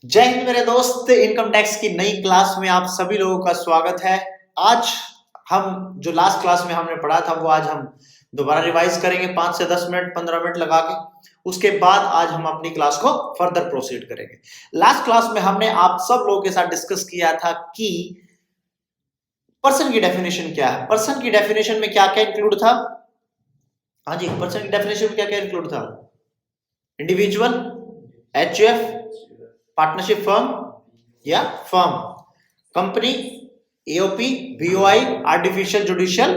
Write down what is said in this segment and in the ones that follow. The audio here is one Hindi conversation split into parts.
जय हिंद मेरे दोस्त। इनकम टैक्स की नई क्लास में आप सभी लोगों का स्वागत है। आज हम जो लास्ट क्लास में हमने पढ़ा था वो आज हम दोबारा रिवाइज करेंगे 5 से 10 मिनट 15 मिनट लगा के। उसके बाद आज हम अपनी क्लास को फर्दर प्रोसीड करेंगे। लास्ट क्लास में हमने आप सब लोगों के साथ डिस्कस किया था कि पर्सन की डेफिनेशन क्या है। पर्सन की डेफिनेशन में क्या क्या इंक्लूड था? हाँ जी, पर्सन की डेफिनेशन में क्या क्या इंक्लूड था? इंडिविजुअल, एचयूएफ, पार्टनरशिप फर्म या firm, company, AOP, BOI, artificial judicial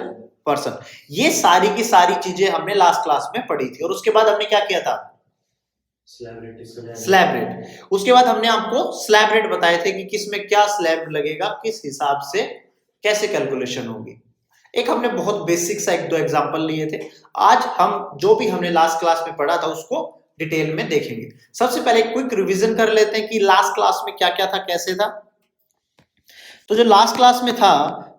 person. ये सारी की सारी चीजें हमने लास्ट क्लास में पढ़ी थी। और उसके बाद हमने क्या किया था? Slab rate. उसके बाद हमने आपको स्लैब रेट बताए थे कि किस में क्या स्लैब लगेगा, किस हिसाब से कैसे कैलकुलेशन होगी। एक हमने बहुत बेसिक सा एक दो एग्जांपल लिए थे। आज हम जो भी हमने लास्ट क्लास में पढ़ा था उसको डिटेल में देखेंगे। सबसे पहले क्विक रिवीजन कर लेते हैं कि लास्ट क्लास में क्या क्या था, कैसे था। तो जो लास्ट क्लास में था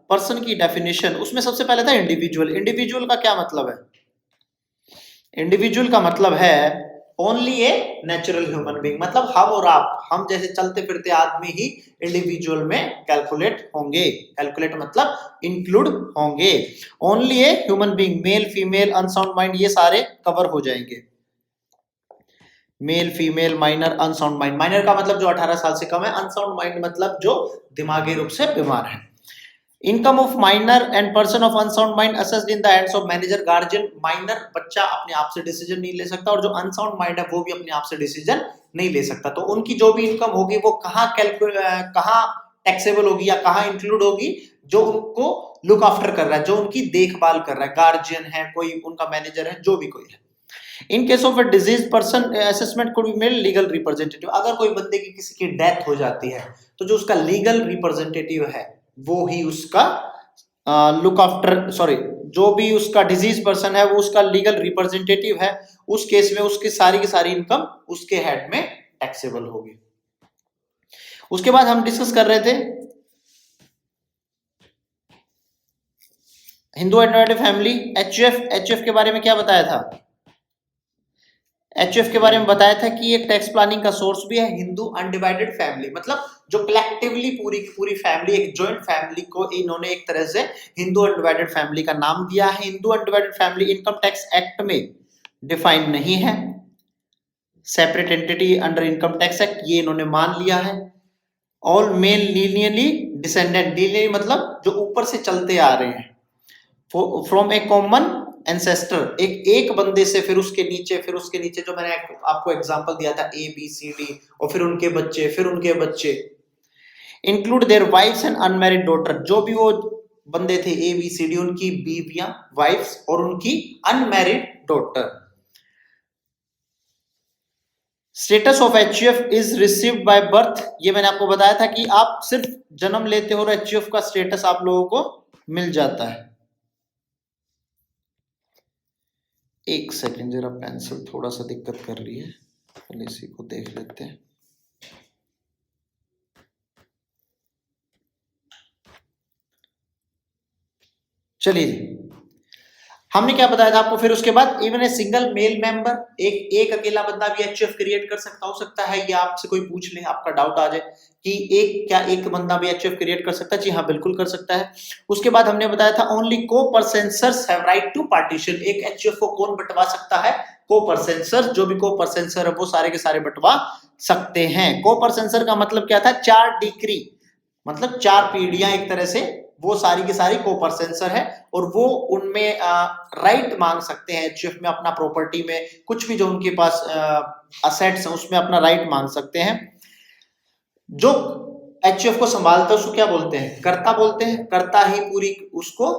पर्सन की डेफिनेशन, उसमें सबसे पहले था इंडिविजुअल। इंडिविजुअल का क्या मतलब है? इंडिविजुअल का मतलब है only a natural human being, मतलब हम और आप, हम जैसे चलते फिरते आदमी ही इंडिविजुअल में कैलकुलेट होंगे। कैलकुलेट मतलब इंक्लूड होंगे। Only a human being, male female unsound mind, ये सारे कवर हो जाएंगे। Male female minor unsound mind, minor का मतलब जो 18 साल से कम है, अनसाउंड माइंड मतलब जो दिमागी रूप से बीमार है। Income of minor and person of unsound mind assessed in the hands of manager guardian. Minor बच्चा अपने आप से डिसीजन नहीं ले सकता और जो अनसाउंड माइंड है वो भी अपने आप से डिसीजन नहीं ले सकता। तो उनकी जो भी इनकम होगी वो कहाँ टैक्सेबल होगी या कहाँ इंक्लूड होगी? जो उनको लुक आफ्टर कर रहा है, जो उनकी देखभाल कर रहा है, गार्जियन है, कोई उनका मैनेजर है, जो भी कोई है। In case of a disease person assessment could be made legal representative. अगर कोई बंदे की किसी की डेथ हो जाती है तो जो उसका लीगल रिप्रेजेंटेटिव है वो ही उसका लुक आफ्टर, सॉरी, जो भी उसका डिजीज पर्सन है वो उसका लीगल रिप्रेजेंटेटिव है। उस केस में उसकी सारी की सारी इनकम उसके हेड में टैक्सेबल होगी। उसके बाद हम डिस्कस कर रहे थे Hindu undivided family, HUF. HUF के बारे में क्या बताया था? एचयूएफ के बारे में बताया था कि एक टैक्स प्लानिंग का सोर्स भी है। हिंदू अनडिवाइडेड फैमिली मतलब जो कलेक्टिवली पूरी की पूरी फैमिली, एक जॉइंट फैमिली को इन्होंने एक तरह से हिंदू अनडिवाइडेड फैमिली का नाम दिया है। Hindu undivided family income tax act में डिफाइन नहीं है, separate entity under income tax act, ये इन्होंने मान लिया है। All mail linearly descendant, linearly मतलब जो ऊपर से चलते आ रहे हैं, फ्रॉम ए कॉमन एंसेस्टर, एक बंदे से फिर उसके नीचे जो मैंने आपको एग्जांपल दिया था ए बी सी डी, और फिर उनके बच्चे, फिर उनके बच्चे। Include their wives and unmarried daughter, जो भी वो बंदे थे ए बी सी डी, उनकी बीवियां, वाइफ्स और उनकी unmarried daughter. Status of HUF is received by birth, ये मैंने आपको बताया था कि आप सिर्फ जन्म लेते हो और एचयूएफ का स्टेटस आप लोगों को मिल जाता है। एक सेकेंड, जरा पेंसिल थोड़ा सा दिक्कत कर रही है, पहले इसी को देख लेते हैं। चलिए, हमने क्या बताया था आपको? फिर उसके बाद even a single male member, एक अकेला बंदा भी एचयूएफ क्रिएट कर सकता है। ये आपसे कोई पूछ ले, आपका डाउट आ जाए कि एक बंदा भी एचयूएफ क्रिएट कर सकता है? जी हाँ, बिल्कुल कर सकता है। उसके बाद हमने बताया था ओनली को पर्सेंसर्स हैव राइट टू पार्टीशन। एक एचयूएफ को कौन बंटवा सकता है? को पर्सेंसर। जो भी को पर्सेंसर है वो सारे के सारे बंटवा सकते हैं। को पर्सेंसर का मतलब क्या था? 4 डिग्री, मतलब 4 पीढ़ियां एक तरह से, वो सारी की सारी को पर्सेंसर है और वो उनमें राइट मांग सकते हैं एचयूएफ में, अपना प्रॉपर्टी में कुछ भी जो उनके पास असेट्स हैं उसमें अपना राइट मांग सकते हैं। जो एचयूएफ को संभालता है उसको क्या बोलते हैं? कर्ता बोलते हैं। कर्ता ही पूरी उसको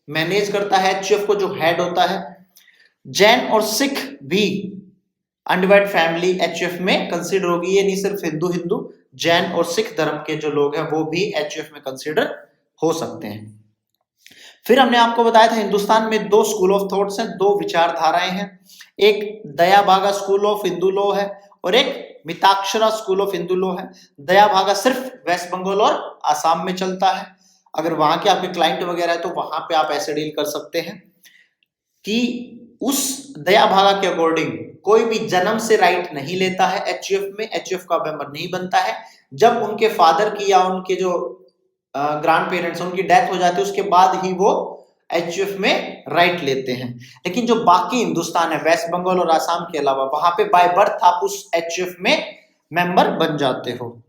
मैनेज करता है, एचयूएफ को जो हेड होता है। जैन और सिख भी अनडिवाइडेड फैमिली एचयूएफ में कंसीडर होगी। ये नहीं सिर्फ हिंदू, जैन और सिख धर्म के जो लोग हैं वो भी एचयूएफ में कंसीडर हो सकते हैं। फिर हमने आपको बताया था हिंदुस्तान में 2 स्कूल ऑफ थॉट्स हैं, 2 विचारधाराएं हैं। एक दया भागा स्कूल ऑफ हिंदू लॉ है और एक Mitakshara school of Hindu law है। दया भागा सिर्फ वेस्ट बंगाल और आसाम में चलता है। अगर वहां के आपके क्लाइंट वगैरह है तो वहां पे आप ऐसे डील कर सकते हैं कि उस दया भागा के अकॉर्डिंग कोई भी जन्म से राइट नहीं लेता है एचयूएफ में, एचयूएफ का मेंबर नहीं बनता है। जब उनके फादर की या उनके जो ग्रैंड पेरेंट्स उनकी डेथ हो जाती है उसके बाद ही वो एचयूएफ में राइट लेते हैं। लेकिन जो बाकी हिंदुस्तान है, वेस्ट बंगाल और आसाम के अलावा, वहां पे बाय बर्थ आप उस एचयूएफ में मेंबर बन जाते हो।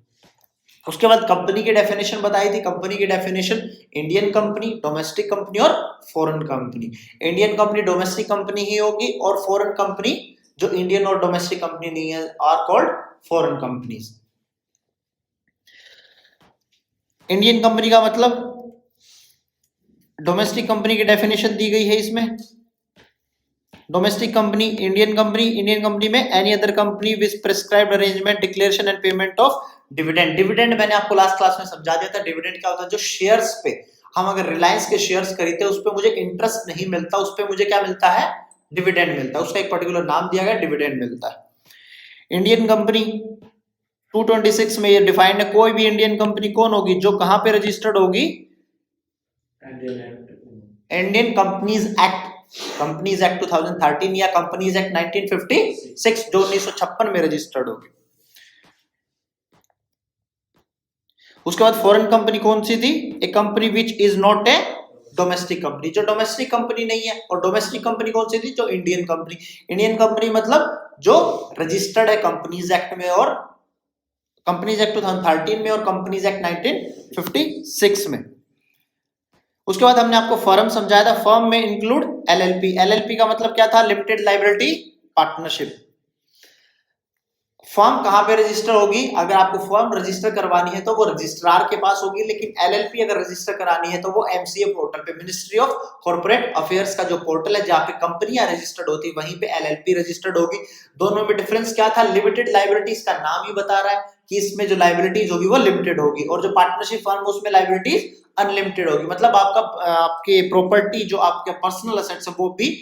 उसके बाद कंपनी की डेफिनेशन बताई थी। कंपनी की definition Indian company, domestic company और foreign company. Indian company domestic company ही होगी और फॉरेन कंपनी जो इंडियन और डोमेस्टिक कंपनी नहीं है are called foreign companies. Indian company का मतलब डोमेस्टिक कंपनी की डेफिनेशन दी गई है इसमें। डोमेस्टिक कंपनी, इंडियन कंपनी में any other company with prescribed arrangement, declaration and payment of dividend. Dividend मैंने आपको लास्ट क्लास में समझा दिया था। डिविडेंड क्या होता है? जो शेयर्स पे हम अगर रिलायंस के शेयर्स खरीदते हैं उस पे मुझे इंटरेस्ट नहीं मिलता, उस पे मुझे क्या मिलता है? डिविडेंड मिलता है। उसका एक पर्टिकुलर नाम दिया गया, डिविडेंड मिलता है। इंडियन कंपनी 226 में ये डिफाइंड है। कोई भी इंडियन कंपनी कौन होगी? जो कहां पे रजिस्टर्ड होगी? Indian companies act, companies act 2013 या कंपनीज एक्ट 1956 जो 1956 में रजिस्टर्ड होगी। उसके बाद फॉरेन कंपनी कौन सी थी? A company which is not a domestic company, जो डोमेस्टिक कंपनी नहीं है। और डोमेस्टिक कंपनी कौन सी थी? जो इंडियन कंपनी। इंडियन कंपनी मतलब जो रजिस्टर्ड है कंपनीज एक्ट में और कंपनीज एक्ट 2013 में और कंपनीज एक्ट 1956 में। उसके बाद हमने आपको फर्म समझाया था। फर्म में इंक्लूड एलएलपी। एलएलपी का मतलब क्या था? Limited liability partnership. फर्म कहां पे रजिस्टर होगी? अगर आपको फर्म रजिस्टर करवानी है तो वो रजिस्ट्रार के पास होगी, लेकिन एलएलपी अगर रजिस्टर करानी है तो वो एमसीए पोर्टल पे, मिनिस्ट्री ऑफ कॉर्पोरेट अफेयर्स का जो पोर्टल है जहां पे कंपनियां रजिस्टर्ड होती है वहीं पे एलएलपी रजिस्टर्ड होगी। दोनों में डिफरेंस क्या था? लिमिटेड लायबिलिटीज का नाम ही बता रहा है कि इसमें जो लायबिलिटीज होगी वो लिमिटेड होगी और जो पार्टनरशिप फर्म उसमें लायबिलिटीज अनलिमिटेड होगी। मतलब आपके प्रॉपर्टी जो आपके पर्सनल असेट्स है वो भी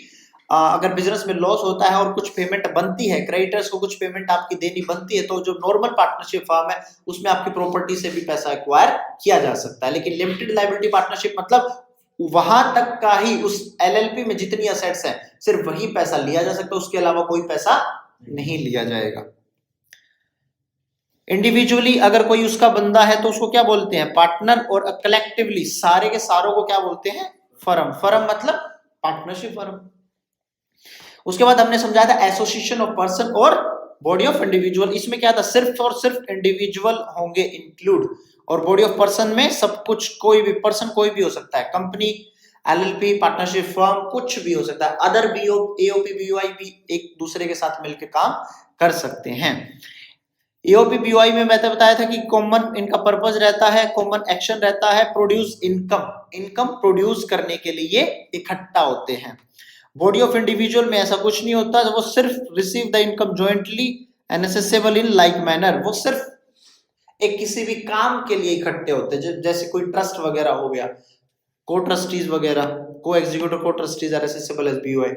अगर बिजनेस में लॉस होता है और कुछ पेमेंट बनती है, क्रेडिटर्स को कुछ पेमेंट आपकी देनी बनती है, तो जो नॉर्मल पार्टनरशिप फर्म है उसमें आपकी प्रॉपर्टी से भी पैसा एक्वायर किया जा सकता है। लेकिन लिमिटेड लायबिलिटी पार्टनरशिप मतलब वहां तक का ही, उस एलएलपी में जितनी असेट्स है सिर्फ वही पैसा लिया जा सकता है, उसके अलावा कोई पैसा नहीं लिया जाएगा। इंडिविजुअली अगर कोई उसका बंदा है तो उसको क्या बोलते हैं? पार्टनर। और कलेक्टिवली सारे के सारों को क्या बोलते हैं? फर्म। फर्म मतलब पार्टनरशिप फर्म। उसके बाद हमने समझाया था एसोसिएशन ऑफ पर्सन और बॉडी ऑफ इंडिविजुअल। इसमें क्या था? सिर्फ और सिर्फ इंडिविजुअल होंगे इंक्लूड, और बॉडी ऑफ पर्सन में सब कुछ, कोई भी पर्सन कोई भी हो सकता है। कंपनी, एलएलपी, पार्टनरशिप फर्म, कुछ भी हो सकता है। अदर एओपी बीओआई भी एक दूसरे के साथ मिलकर काम कर सकते हैं। एओपी बीओआई में मैंने बताया था कि कॉमन इनका पर्पस रहता है, कॉमन एक्शन रहता है, प्रोड्यूस इनकम, इनकम प्रोड्यूस करने के लिए इकट्ठा होते हैं। बॉडी ऑफ इंडिविजुअल में ऐसा कुछ नहीं होता, वो सिर्फ receive the income jointly and accessible in like manner. वो सिर्फ एक किसी भी काम के लिए इकट्ठे होते हैं, जैसे कोई ट्रस्ट वगैरह हो गया, को ट्रस्टीज वगैरह, को एग्जीक्यूटिव को trustees are accessible as BOI.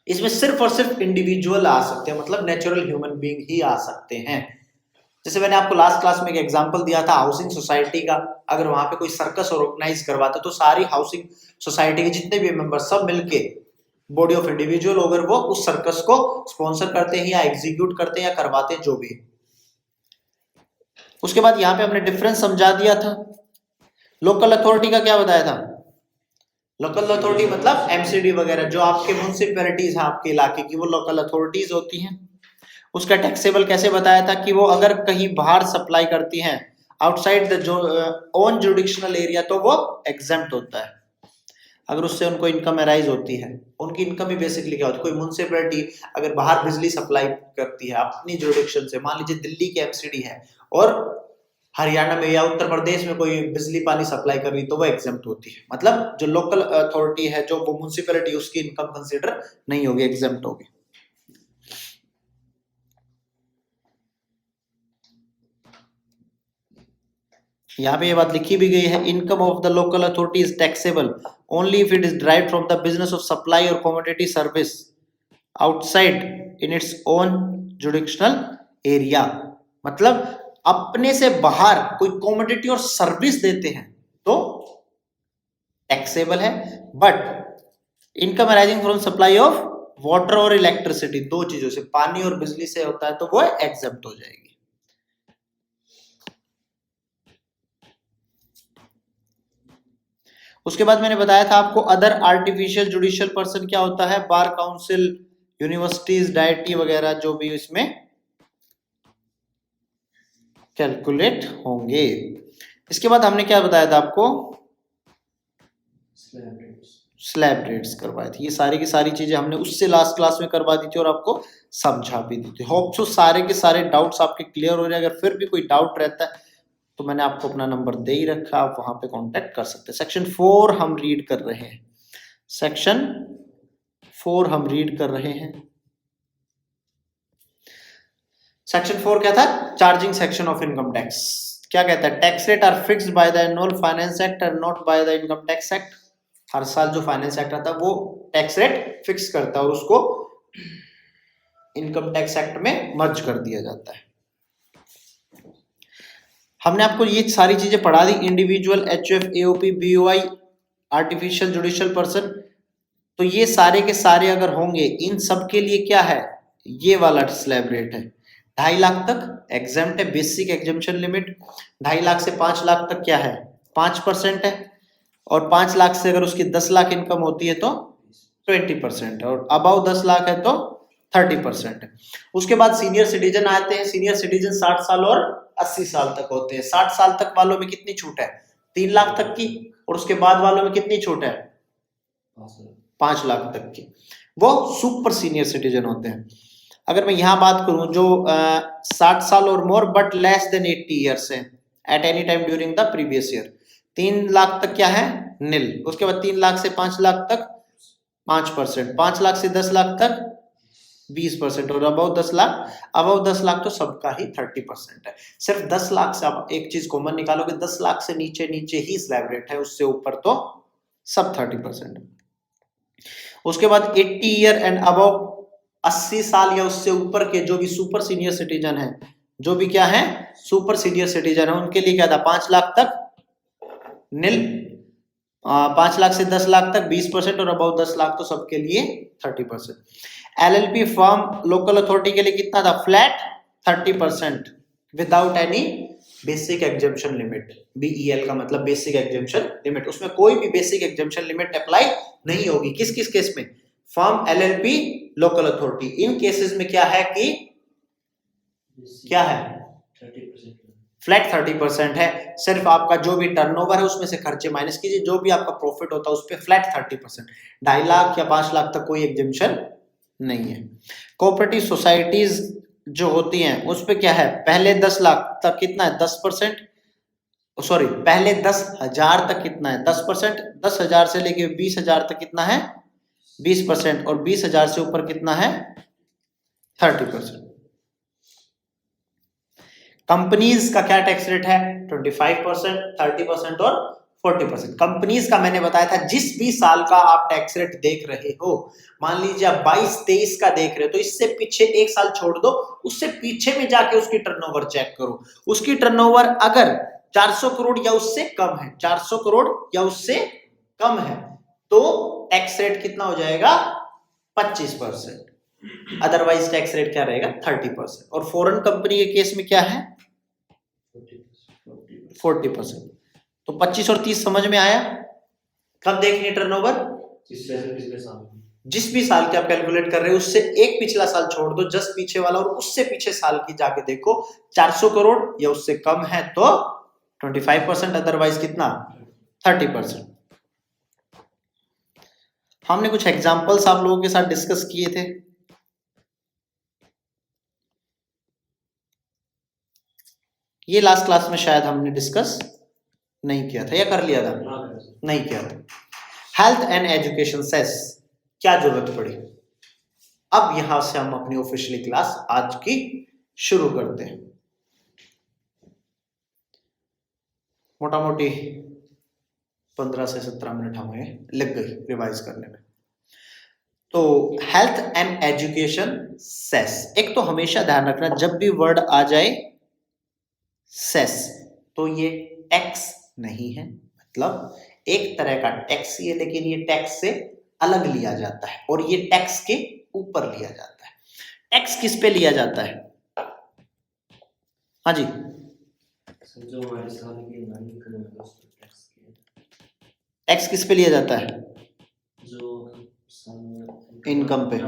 इसमें सिर्फ और सिर्फ इंडिविजुअल आ सकते हैं, मतलब नेचुरल ह्यूमन बीइंग ही आ सकते हैं। जैसे मैंने आपको लास्ट क्लास में एक एग्जांपल दिया था हाउसिंग सोसाइटी का। अगर वहां पे कोई सर्कस ऑर्गेनाइज करवाते तो सारी हाउसिंग सोसाइटी के जितने भी मेंबर सब मिलके बॉडी ऑफ इंडिविजुअल अगर वो उस सर्कस को स्पॉन्सर करते हैं या एग्जीक्यूट करते हैं या करवाते हैं, जो भी। उसके बाद यहाँ पे हमने डिफरेंस समझा दिया था। लोकल अथॉरिटी का क्या बताया था? लोकल अथॉरिटी मतलब एमसीडी वगैरह, जो आपके म्युनिसिपैलिटीज हैं आपके इलाके की, वो लोकल अथॉरिटीज होती हैं। उसका टैक्सेबल कैसे बताया था कि वो अगर कहीं बाहर सप्लाई करती हैं outside the own jurisdictional area तो वो एग्जेम्प्ट होता है, अगर उससे उनको इनकम अराइज होती है। उनकी इनकम ही बेसिकली क्या होती है? कोई म्युनिसिपैलिटी अगर बाहर बिजली सप्लाई करती है अपनी जुडिक्शन से, मान लीजिए दिल्ली की एमसीडी है और हरियाणा में या उत्तर प्रदेश में कोई बिजली पानी सप्लाई कर रही, तो वो एग्जेम्प्ट होती है। मतलब जो लोकल अथॉरिटी है, जो वो म्युनिसिपैलिटी, उसकी इनकम कंसीडर नहीं होगी, एग्जेम्प्ट होगी। यहाँ पे ये बात लिखी भी गई है, income of the local authority is taxable only if it is derived from the business of supply और commodity service outside in its own jurisdictional area. मतलब अपने से बाहर कोई कमोडिटी और सर्विस देते हैं तो टैक्सेबल है, but income arising from supply of water और इलेक्ट्रिसिटी, दो चीजों से, पानी और बिजली से होता है तो वो एग्जेम्प्ट हो जाएगी। उसके बाद मैंने बताया था आपको अदर आर्टिफिशियल जुडिशियल पर्सन क्या होता है, बार काउंसिल, यूनिवर्सिटीज, डाइटी वगैरह जो भी इसमें कैलकुलेट होंगे। इसके बाद हमने क्या बताया था आपको, स्लैब रेट्स करवाए थे। ये सारी की सारी चीजें हमने उससे लास्ट क्लास में करवा दी थी और आपको समझा भी दी थी। होप सो सारे के सारे डाउट्स आपके क्लियर हो रहे हैं। अगर फिर भी कोई डाउट रहता है तो मैंने आपको अपना नंबर दे ही रखा, आप वहां पे कांटेक्ट कर सकते हैं। सेक्शन 4 हम रीड कर रहे हैं, सेक्शन 4 हम रीड कर रहे हैं। सेक्शन 4 क्या था, charging section of income tax. क्या कहता है, tax rate are fixed by the annual finance act और not by the income tax act. हर साल जो फाइनेंस एक्ट आता है वो टैक्स रेट फिक्स करता है और उसको इनकम टैक्स एक्ट में मर्ज कर दिया जाता है। हमने आपको ये सारी चीजें पढ़ा दी, individual, HUF, AOP, BOI, artificial judicial person. तो ये सारे के सारे अगर होंगे, इन सब के लिए क्या है, ये वाला स्लैब रेट है। 2.5 लाख तक एग्जेम्प्ट है, बेसिक एग्जेम्पशन लिमिट। 2.5 लाख से 5 लाख तक क्या है, 5% है। और 5 लाख से अगर उसकी 10 लाख इनकम होती है तो 20% है, और अबाव 10 लाख है तो 30% है। उसके बाद सीनियर सिटीजन आते हैं। सीनियर सिटीजन 60 साल और 80 साल तक होते हैं। 60 साल तक वालों में कितनी छूट है, 3 लाख तक की, और उसके बाद वालों में कितनी छूट है, 5 लाख तक की। वो सुपर सीनियर सिटीजन होते हैं। अगर मैं यहां बात करूं जो 60 साल और more but less than 80 years है at any time during the previous year, 3 lakh तक क्या है, नील। उसके बाद 3 लाख से 5 लाख तक 5%, 5 लाख से 10 लाख तक 20%, और अबाउ 10 लाख तो सबका ही 30% है। सिर्फ 10 लाख से आप एक चीज कॉमन निकालोगे, 10 लाख से नीचे नीचे ही स्लैब रेट है, उससे ऊपर तो सब 30% है। उसके बाद 80 ईयर एंड अबाउ, 80 साल या उससे ऊपर के जो भी सुपर सीनियर सिटीजन है, जो भी क्या है सुपर सीनियर सिटीजन है, उनके लिए क्या था, 5 लाख तक नील, 5 लाख से 10 लाख तक 20%, और अबाउ 10 लाख तो सबके लिए 30%। एलएलपी फर्म लोकल अथॉरिटी के लिए कितना था, flat 30% without any basic exemption limit. BEL का मतलब बेसिक एग्जेम्पशन लिमिट, उसमें कोई भी बेसिक एग्जेम्पशन लिमिट अप्लाई नहीं होगी। किस किस केस में, फर्म, एलएलपी, लोकल अथॉरिटी। इन केसेस में क्या है कि क्या है, फ्लैट 30% है। सिर्फ आपका जो भी टर्नओवर है उसमें से खर्चे माइनस कीजिए, जो भी आपका प्रॉफिट होता है उस पर फ्लैट 30%। 2.5 लाख या 5 लाख तक कोई एग्जेम्पशन नहीं है। कोऑपरेटिव सोसाइटीज जो होती हैं उस पे क्या है, पहले 10 लाख तक कितना है, 10%, सॉरी पहले 10,000 तक कितना है, 10%, 10,000 से लेके 20,000 तक कितना है, 20%, और 20,000 से ऊपर कितना है, 30%। कंपनीज का क्या टैक्स रेट है, 25%, 30% और 40%। कंपनीज का मैंने बताया था, जिस भी साल का आप टैक्स रेट देख रहे हो, मान लीजिए आप 22-23 का देख रहे हो, तो इससे पीछे एक साल छोड़ दो, उससे पीछे में जाके उसकी टर्नओवर चेक करो। उसकी टर्नओवर अगर 400 करोड़ या उससे कम है, 400 करोड़ या उससे कम है, तो टैक्स रेट कितना हो जाएगा, 25%। अदरवाइज टैक्स रेट क्या रहेगा, 30%। और फॉरेन कंपनी के केस में क्या है, 40%। तो 25 और 30 समझ में आया। कब देखनी टर्नओवर, जिस भी साल के आप कैलकुलेट कर रहे हो उससे एक पिछला साल छोड़ दो, जस्ट पीछे वाला, और उससे पीछे साल की जाके देखो, 400 करोड़ या उससे कम है तो 25%, अदरवाइज कितना, 30%। हमने कुछ एग्जांपल्स आप लोगों के साथ डिस्कस किए थे। ये लास्ट क्लास में शायद हमने डिस्कस नहीं किया था, या कर लिया था, नहीं किया था। हेल्थ एंड एजुकेशन सेस, क्या जरूरत पड़ी। अब यहां से हम अपनी ऑफिशियली क्लास आज की शुरू करते हैं। मोटा मोटी 15 से 17 मिनट हमें लग गई रिवाइज करने में। तो हेल्थ एंड एजुकेशन सेस, एक तो हमेशा ध्यान रखना जब भी वर्ड आ जाए सेस, तो ये टैक्स नहीं है, मतलब एक तरह का टैक्स ही है, लेकिन ये टैक्स से अलग लिया जाता है, और ये टैक्स के ऊपर लिया जाता है। टैक्स किस पे लिया जाता है? हाँ जी, जो हमारे साल की इनकम है उस पर टैक्स किया। टैक्स किस पे लिया जाता है? जो इनकम पे।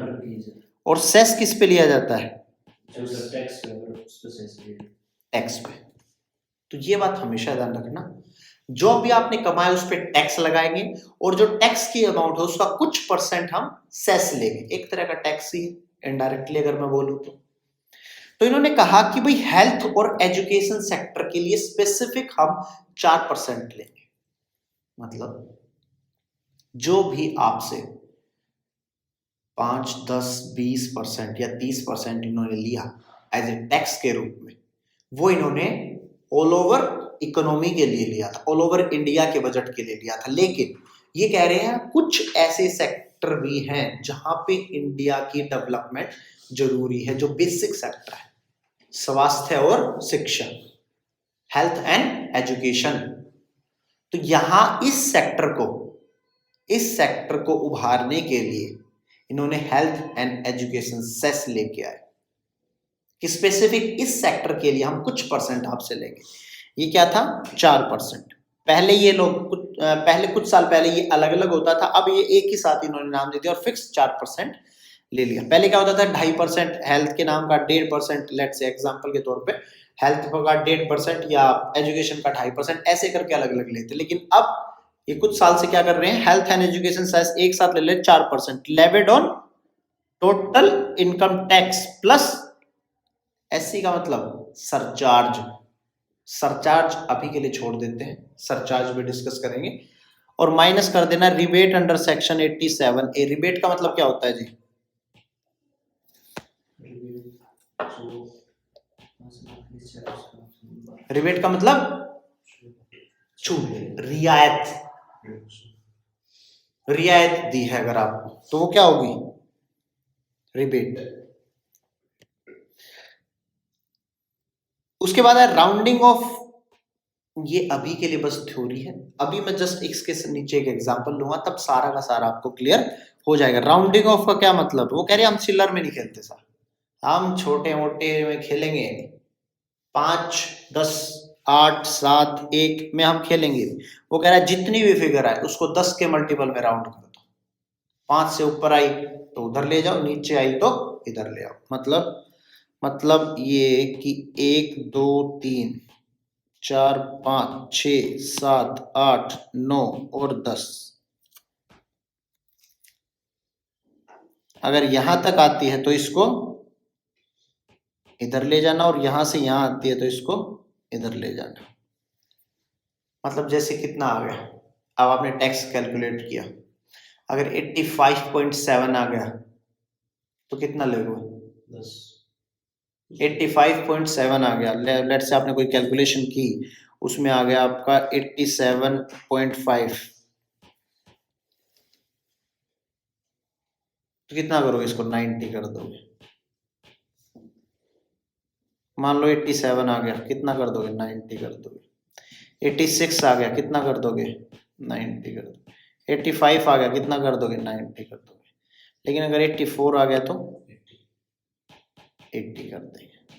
और सेस किस पे लिया जाता है? जो टैक्स पे उस पे सेस लिया। टैक्स पे। तो ये बात हमेशा ध्यान रखना, जो भी आपने कमाया उस पे टैक्स लगाएंगे और जो टैक्स की अमाउंट है उसका कुछ परसेंट हम सेस लेंगे, एक तरह का टैक्स ही इनडायरेक्टली अगर मैं बोलूं तो इन्होंने कहा कि भाई हेल्थ और एजुकेशन सेक्टर के लिए स्पेसिफिक हम 4% लेंगे। मतलब जो भी आपसे 5, 10, 20% या 30% इन्होंने लिया एज ए टैक्स के रूप में, वो इन्होंने ऑल ओवर इकोनॉमी के लिए लिया था, ऑल ओवर इंडिया के बजट के लिए लिया था। लेकिन ये कह रहे हैं कुछ ऐसे सेक्टर भी हैं जहां पे इंडिया की डेवलपमेंट जरूरी है, जो बेसिक सेक्टर है, स्वास्थ्य और शिक्षा, हेल्थ एंड एजुकेशन। तो यहां इस सेक्टर को उभारने के लिए इन्होंने हेल्थ एंड एजुकेशन सेस लेके आए कि स्पेसिफिक इस सेक्टर के लिए हम कुछ परसेंट आपसे लेंगे। ये क्या था? 4%। पहले ये लोग कुछ साल पहले ये अलग अलग होता था, अब ये एक ही साथ इन्होंने नाम दे दिया और फिक्स 4% ले लिया। पहले क्या होता था? 2.5% हेल्थ के नाम का, 1.5% लेट्स से एग्जांपल के तौर पे हेल्थ का 1.5% या एजुकेशन का 2.5%, ऐसे करके अलग अलग लेते। लेकिन अब ये कुछ साल से क्या कर रहे हैं, हेल्थ एंड एजुकेशन सेस एक साथ ले ले 4% levied on total income tax plus SC का मतलब सरचार्ज। सरचार्ज अभी के लिए छोड़ देते हैं, सरचार्ज भी डिस्कस करेंगे। और माइनस कर देना रिबेट अंडर सेक्शन 87 ए। रिबेट का मतलब क्या होता है जी? रिबेट का मतलब छूट, रियायत। रियायत दी है अगर आपको तो वो क्या होगी? रिबेट। उसके बाद है राउंडिंग ऑफ। ये अभी के लिए बस थ्योरी है, अभी मैं जस्ट इसके नीचे एक एग्जांपल लूंगा, तब सारा का सारा आपको क्लियर हो जाएगा। राउंडिंग ऑफ का क्या मतलब? वो कह रहे हैं हम चिल्लर में नहीं खेलते सर, हम छोटे मोटे में खेलेंगे, 5, 10, 8, 7, 1 में हम खेलेंगे। वो कह रहा है जितनी भी फिगर आए उसको 10 के मल्टीपल में राउंड कर दो। 5 से ऊपर आई तो उधर ले जाओ, नीचे आई तो इधर ले आओ। मतलब ये कि 1, 2, 3, 4, 5, 6, 7, 8, 9 और 10। अगर यहां तक आती है तो इसको इधर ले जाना, और यहां से यहां आती है तो इसको इधर ले जाना। मतलब जैसे कितना आ गया, अब आपने टैक्स कैलकुलेट किया, अगर 85.7 आ गया तो कितना लेगा? 10। 85.7 आ गया, लेट्स से आपने कोई कैलकुलेशन की, उसमें आ गया आपका 87.5, तो कितना करोगे? इसको 90 कर दोगे। मान लो 87 आ गया, कितना कर दोगे? 90 कर दोगे। 86 आ गया, कितना कर दोगे? 90 कर दोगे। 85 आ गया, कितना कर दोगे? 90 कर दोगे। लेकिन अगर 84 आ गया तो 80 कर देंगे।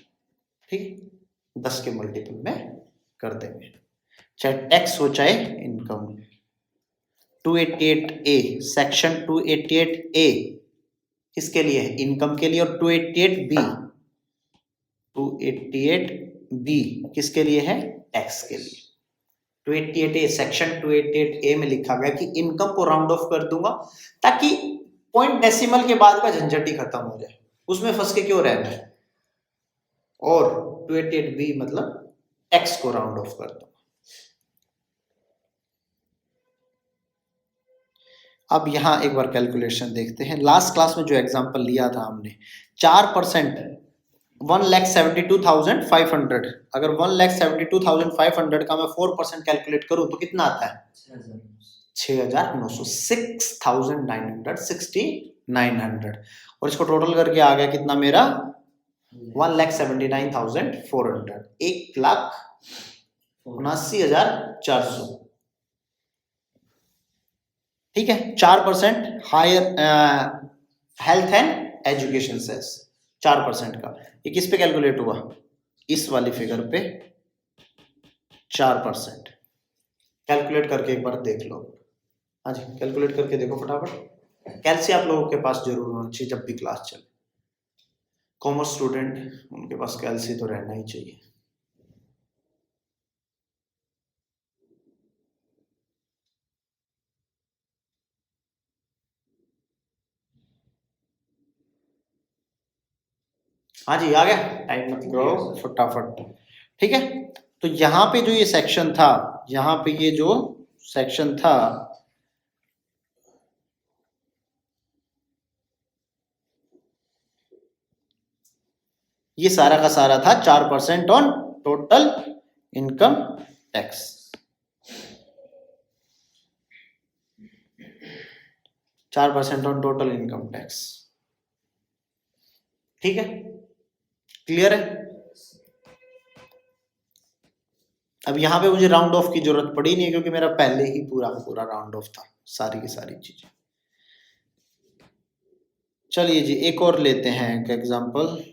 ठीक, 10 के मल्टीपल में कर देंगे, चाहे टैक्स हो चाहे इनकम। 288A, सेक्शन 288A किसके लिए है? इनकम के लिए। और 288B किसके लिए है? टैक्स के लिए। 288A, सेक्शन 288A में लिखा गया कि इनकम को राउंड ऑफ कर दूंगा ताकि पॉइंट डेसिमल के बाद का झंझट ही खत्म हो जाए, उसमें फंस के क्यों रहना है। और 288B मतलब टैक्स को राउंड ऑफ कर दूंगा। अब यहां एक बार कैलकुलेशन देखते हैं। लास्ट क्लास में जो एग्जांपल लिया था हमने, 4%, 1,72,500। अगर 1,72,500 का मैं 4% कैलकुलेट करूं तो कितना आता है? 6,900, 6,900, और इसको टोटल करके आ गया कितना मेरा? 1,79,400, 1,79,400। ठीक है, 4% higher health and education cess 4% का, ये किस पे कैलकुलेट हुआ? इस वाली फिगर पे 4%। कैलकुलेट करके एक बार देख लो। हाँ जी, कैलकुलेट करके देखो फटाफट। कैलसी आप लोगों के पास जरूर होना चाहिए जब भी क्लास चले। कॉमर्स स्टूडेंट, उनके पास कैलसी तो रहना ही चाहिए। हाँ जी, आ गया, टाइम मत करो फटाफट। ठीक है, तो यहाँ पे जो ये सेक्शन था, यहाँ पे ये जो सेक्शन था, ये सारा का सारा था 4% on total income tax. 4% on total income tax. ठीक है, क्लियर है? अब यहाँ पे मुझे राउंड ऑफ की जरूरत पड़ी नहीं क्योंकि मेरा पहले ही पूरा का पूरा राउंड ऑफ था, सारी की सारी चीजें। चलिए जी, एक और लेते हैं एक एग्जांपल।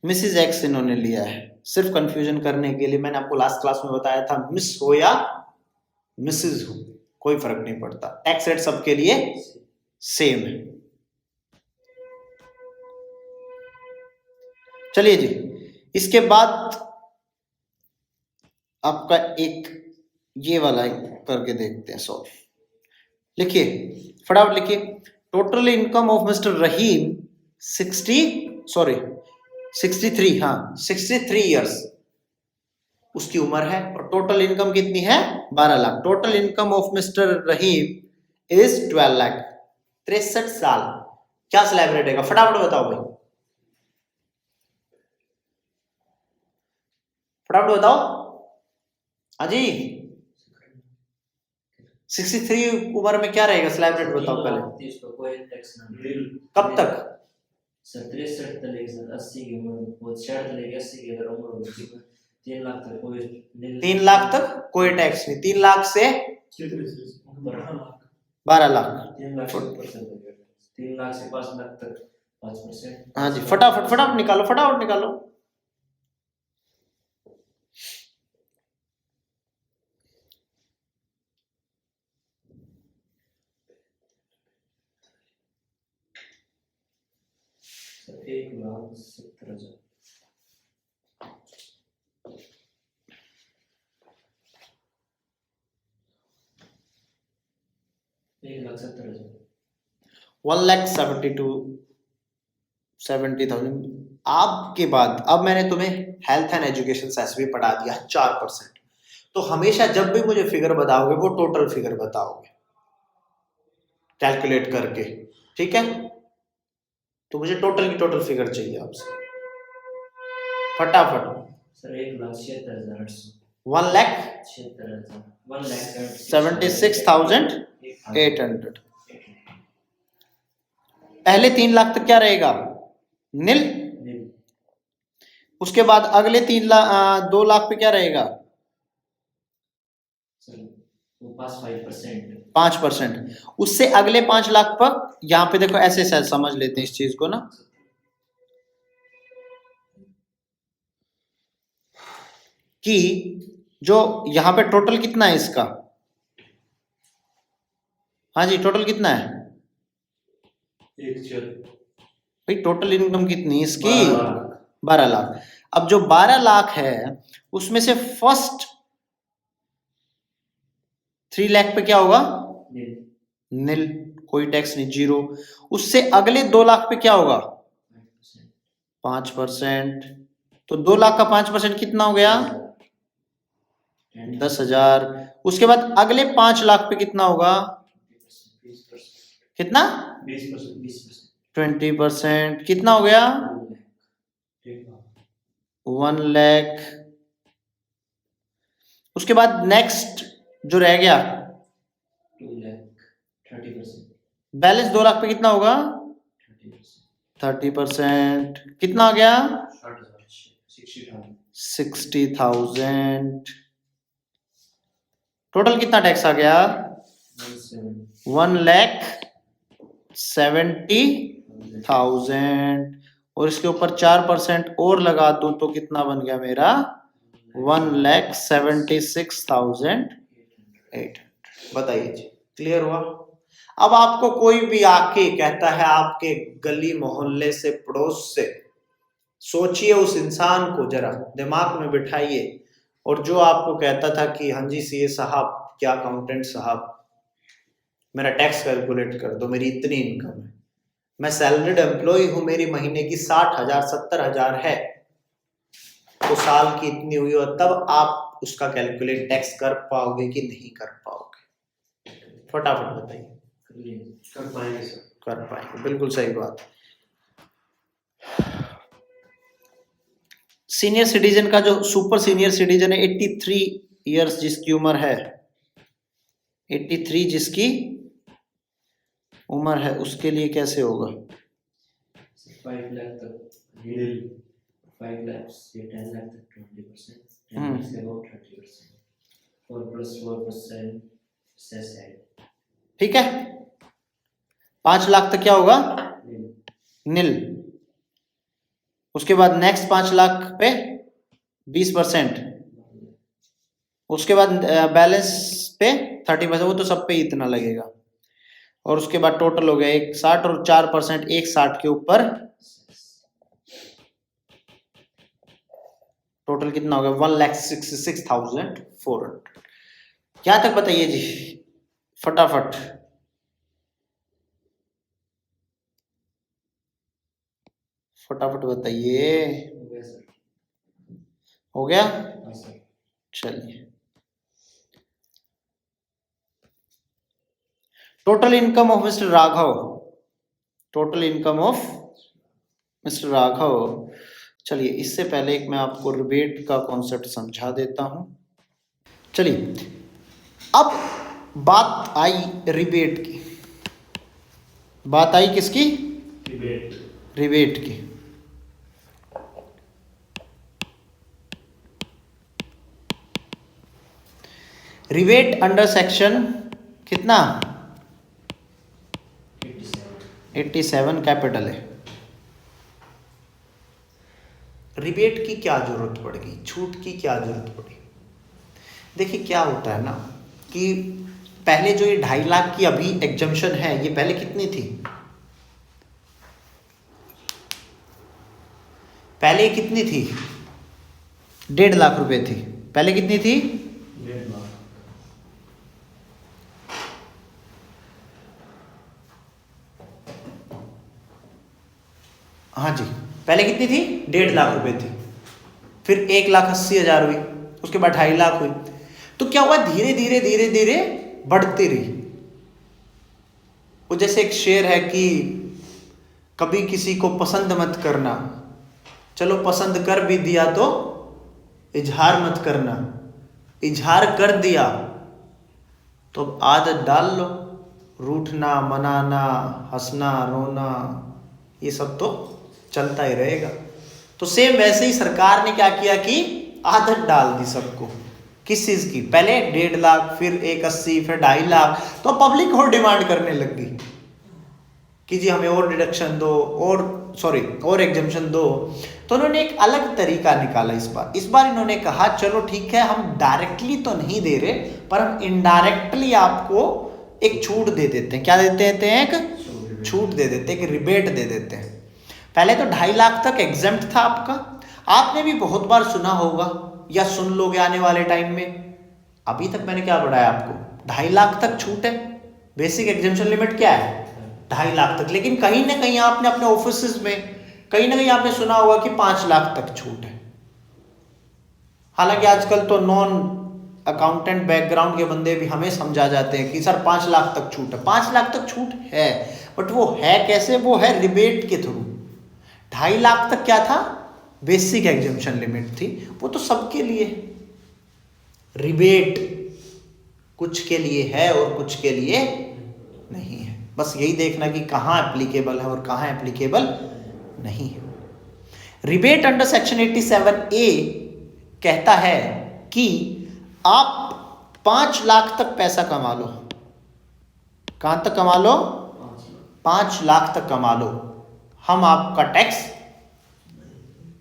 मिसिज एक्स इन्होंने लिया है, सिर्फ कंफ्यूजन करने के लिए। मैंने आपको लास्ट क्लास में बताया था, मिस हो या मिसिज हो कोई फर्क नहीं पड़ता, टैक्स रेट सबके लिए सेम है। चलिए जी, इसके बाद आपका एक ये वाला करके देखते हैं सॉल्व। लिखिए फटाफट लिखिए, टोटल इनकम ऑफ मिस्टर रहीम 63, हाँ 63 इयर्स उसकी उम्र है, और टोटल इनकम कितनी है? 12 lakh. Total income of mister Rahim is 12 lakh. 63 साल। क्या स्लैब रेट है? फटाफट बताओ भाई, फटाफट बताओ। हाँ जी, 63 उम्र में क्या रहेगा स्लैब रेट? बताओ पहले। कब तक? 63 तक, 80 की उम्र, 80 की अगर उम्र होगी 3 लाख तक कोई 3 लाख तक कोई टैक्स नहीं। 3 लाख से 12 लाख, 3 लाख 3 लाख से 5 लाख तक 5%। हाँ जी, फटाफट फटाफट निकालो, फटाफट निकालो। तो 1,70,000। 1,70,000। 1,72,70,000। आपके बाद अब मैंने तुम्हें हेल्थ एंड एजुकेशन सेस भी पढ़ा दिया 4%। तो हमेशा जब भी मुझे फिगर बताओगे वो टोटल फिगर बताओगे कैलकुलेट करके, ठीक है? तो मुझे टोटल की टोटल फिगर चाहिए आपसे, फटाफट। सर 1,76,800। 1,76,800। पहले 3 लाख तक क्या रहेगा? नील। उसके बाद अगले 2 लाख पे क्या रहेगा? 5%। उससे अगले 5 लाख पर, यहाँ पे देखो ऐसे समझ लेते हैं इस चीज को ना, कि जो यहाँ पे टोटल कितना है इसका? हाँ जी, टोटल कितना है भाई? टोटल इनकम कितनी है इसकी? 12 लाख। अब जो 12 लाख है उसमें से फर्स्ट 3 लाख पे क्या होगा? नील, कोई टैक्स नहीं, 0। उससे अगले 2 लाख पे क्या होगा? 5%। तो 2 लाख का 5% कितना हो गया? 10,000। उसके बाद अगले 5 लाख पे कितना होगा? कितना? 20%। कितना हो गया? 1 लाख। उसके बाद नेक्स्ट जो रह गया 2 लाख 30%। बैलेंस 2 लाख पे कितना होगा? 30%। कितना आ गया? 60,000। टोटल कितना टैक्स आ गया? 1,70,000 और इसके ऊपर 4% और लगा दूं तो कितना बन गया मेरा? 1,76,800। बताइए जी, क्लियर हुआ? अब आपको कोई भी आके कहता है आपके गली मोहल्ले से पड़ोस से, सोचिए उस इंसान को जरा दिमाग में बिठाइए, और जो आपको कहता था कि हाँ जी सीए साहब, क्या अकाउंटेंट साहब, मेरा टैक्स कैलकुलेट कर दो, मेरी इतनी इनकम है, मैं सैलरीड एम्प्लॉय हूं, मेरी महीने की 60,000 70,000 है, तो साल की इतनी हुई, और तब आप उसका कैलकुलेट टैक्स कर पाओगे कि नहीं कर पाओगे? फटाफट बताइए। कर पाएंगे सर। कर पाएंगे, बिल्कुल सही बात। सीनियर सिटीजन का, जो सुपर सीनियर सिटीजन है, 83 इयर्स जिसकी उम्र है, 83 जिसकी उम्र है, उसके लिए कैसे होगा? 5 लाख तक 5 लाख से 10 लाख तक 20%, 10 लाख से about 30%, 4 + 4% सेस है। ठीक है, 5 लाख तक क्या होगा? नील। उसके बाद नेक्स्ट 5 लाख पे 20%, उसके बाद बैलेंस पे 30%, वो तो सब पे इतना लगेगा, और उसके बाद टोटल हो गया 1,60 और 4% 1,60 के ऊपर टोटल कितना हो गया? 1,66,400। क्या तक बताइए जी, फटाफट। फटाफट बताइए। हो गया? चलिए, total income of mister Raghav, total income of mister Raghav. चलिए, इससे पहले एक मैं आपको रिबेट का कॉन्सेप्ट समझा देता हूं। चलिए, अब बात आई रिबेट की। बात आई किसकी? रिबेट की। रिबेट अंडर सेक्शन कितना? 87 कैपिटल है। रिबेट की क्या जरूरत पड़ गई, छूट की क्या जरूरत पड़ी? देखिए क्या होता है ना कि पहले जो ये 2.5 लाख की अभी एग्जम्पशन है, ये पहले कितनी थी? पहले कितनी थी? 1.5 लाख रुपए थी। पहले कितनी थी? 1.5 लाख। हाँ जी, पहले कितनी थी? 1.5 लाख रुपए थी। फिर 1,80,000 हुई, उसके बाद 2.5 लाख हुई। तो क्या हुआ? धीरे धीरे धीरे धीरे बढ़ती रही। वो जैसे एक शेर है कि कभी किसी को पसंद मत करना, चलो पसंद कर भी दिया तो इजहार मत करना, इजहार कर दिया तो आदत डाल लो, रूठना, मनाना, हंसना, रोना, ये सब तो चलता ही रहेगा। तो सेम वैसे ही सरकार ने क्या किया कि आदत डाल दी सबको। किस चीज की? पहले 1.5 लाख, फिर 1,80,000, फिर 2.5 लाख। तो पब्लिक और डिमांड करने लग गई कि जी हमें और डिडक्शन दो, और एग्जम्पशन दो। तो उन्होंने एक अलग तरीका निकाला इस बार इन्होंने कहा चलो ठीक है, हम डायरेक्टली तो नहीं दे रहे, पर हम इनडायरेक्टली आपको एक छूट दे देते हैं। क्या देते हैं? एक छूट दे देते हैं, एक रिबेट दे देते हैं। पहले तो 2.5 लाख तक एग्जेम्प्ट था आपका। आपने भी बहुत बार सुना होगा या सुन लोगे आने वाले टाइम में। अभी तक मैंने क्या बढ़ाया आपको? 2.5 लाख तक छूट है। बेसिक एग्जेम्पशन लिमिट क्या है? 2.5 लाख तक। लेकिन कहीं ना कहीं आपने अपने ऑफिस में कहीं ना कहीं आपने सुना होगा कि 5 लाख तक छूट है। हालांकि आजकल तो नॉन अकाउंटेंट बैकग्राउंड के बंदे भी हमें समझा जाते हैं कि सर 5 लाख तक छूट है। 5 लाख तक छूट है, बट वो है कैसे? वो है रिबेट के थ्रू। 2.5 लाख तक क्या था? बेसिक एग्जेम्पशन लिमिट थी, वो तो सबके लिए। रिबेट कुछ के लिए है और कुछ के लिए नहीं है। बस यही देखना कि कहां एप्लीकेबल है और कहां एप्लीकेबल नहीं है। रिबेट अंडर सेक्शन 87A कहता है कि आप 5 लाख तक पैसा कमा लो, कहां तक कमा लो? 5 लाख तक कमा लो, हम आपका टैक्स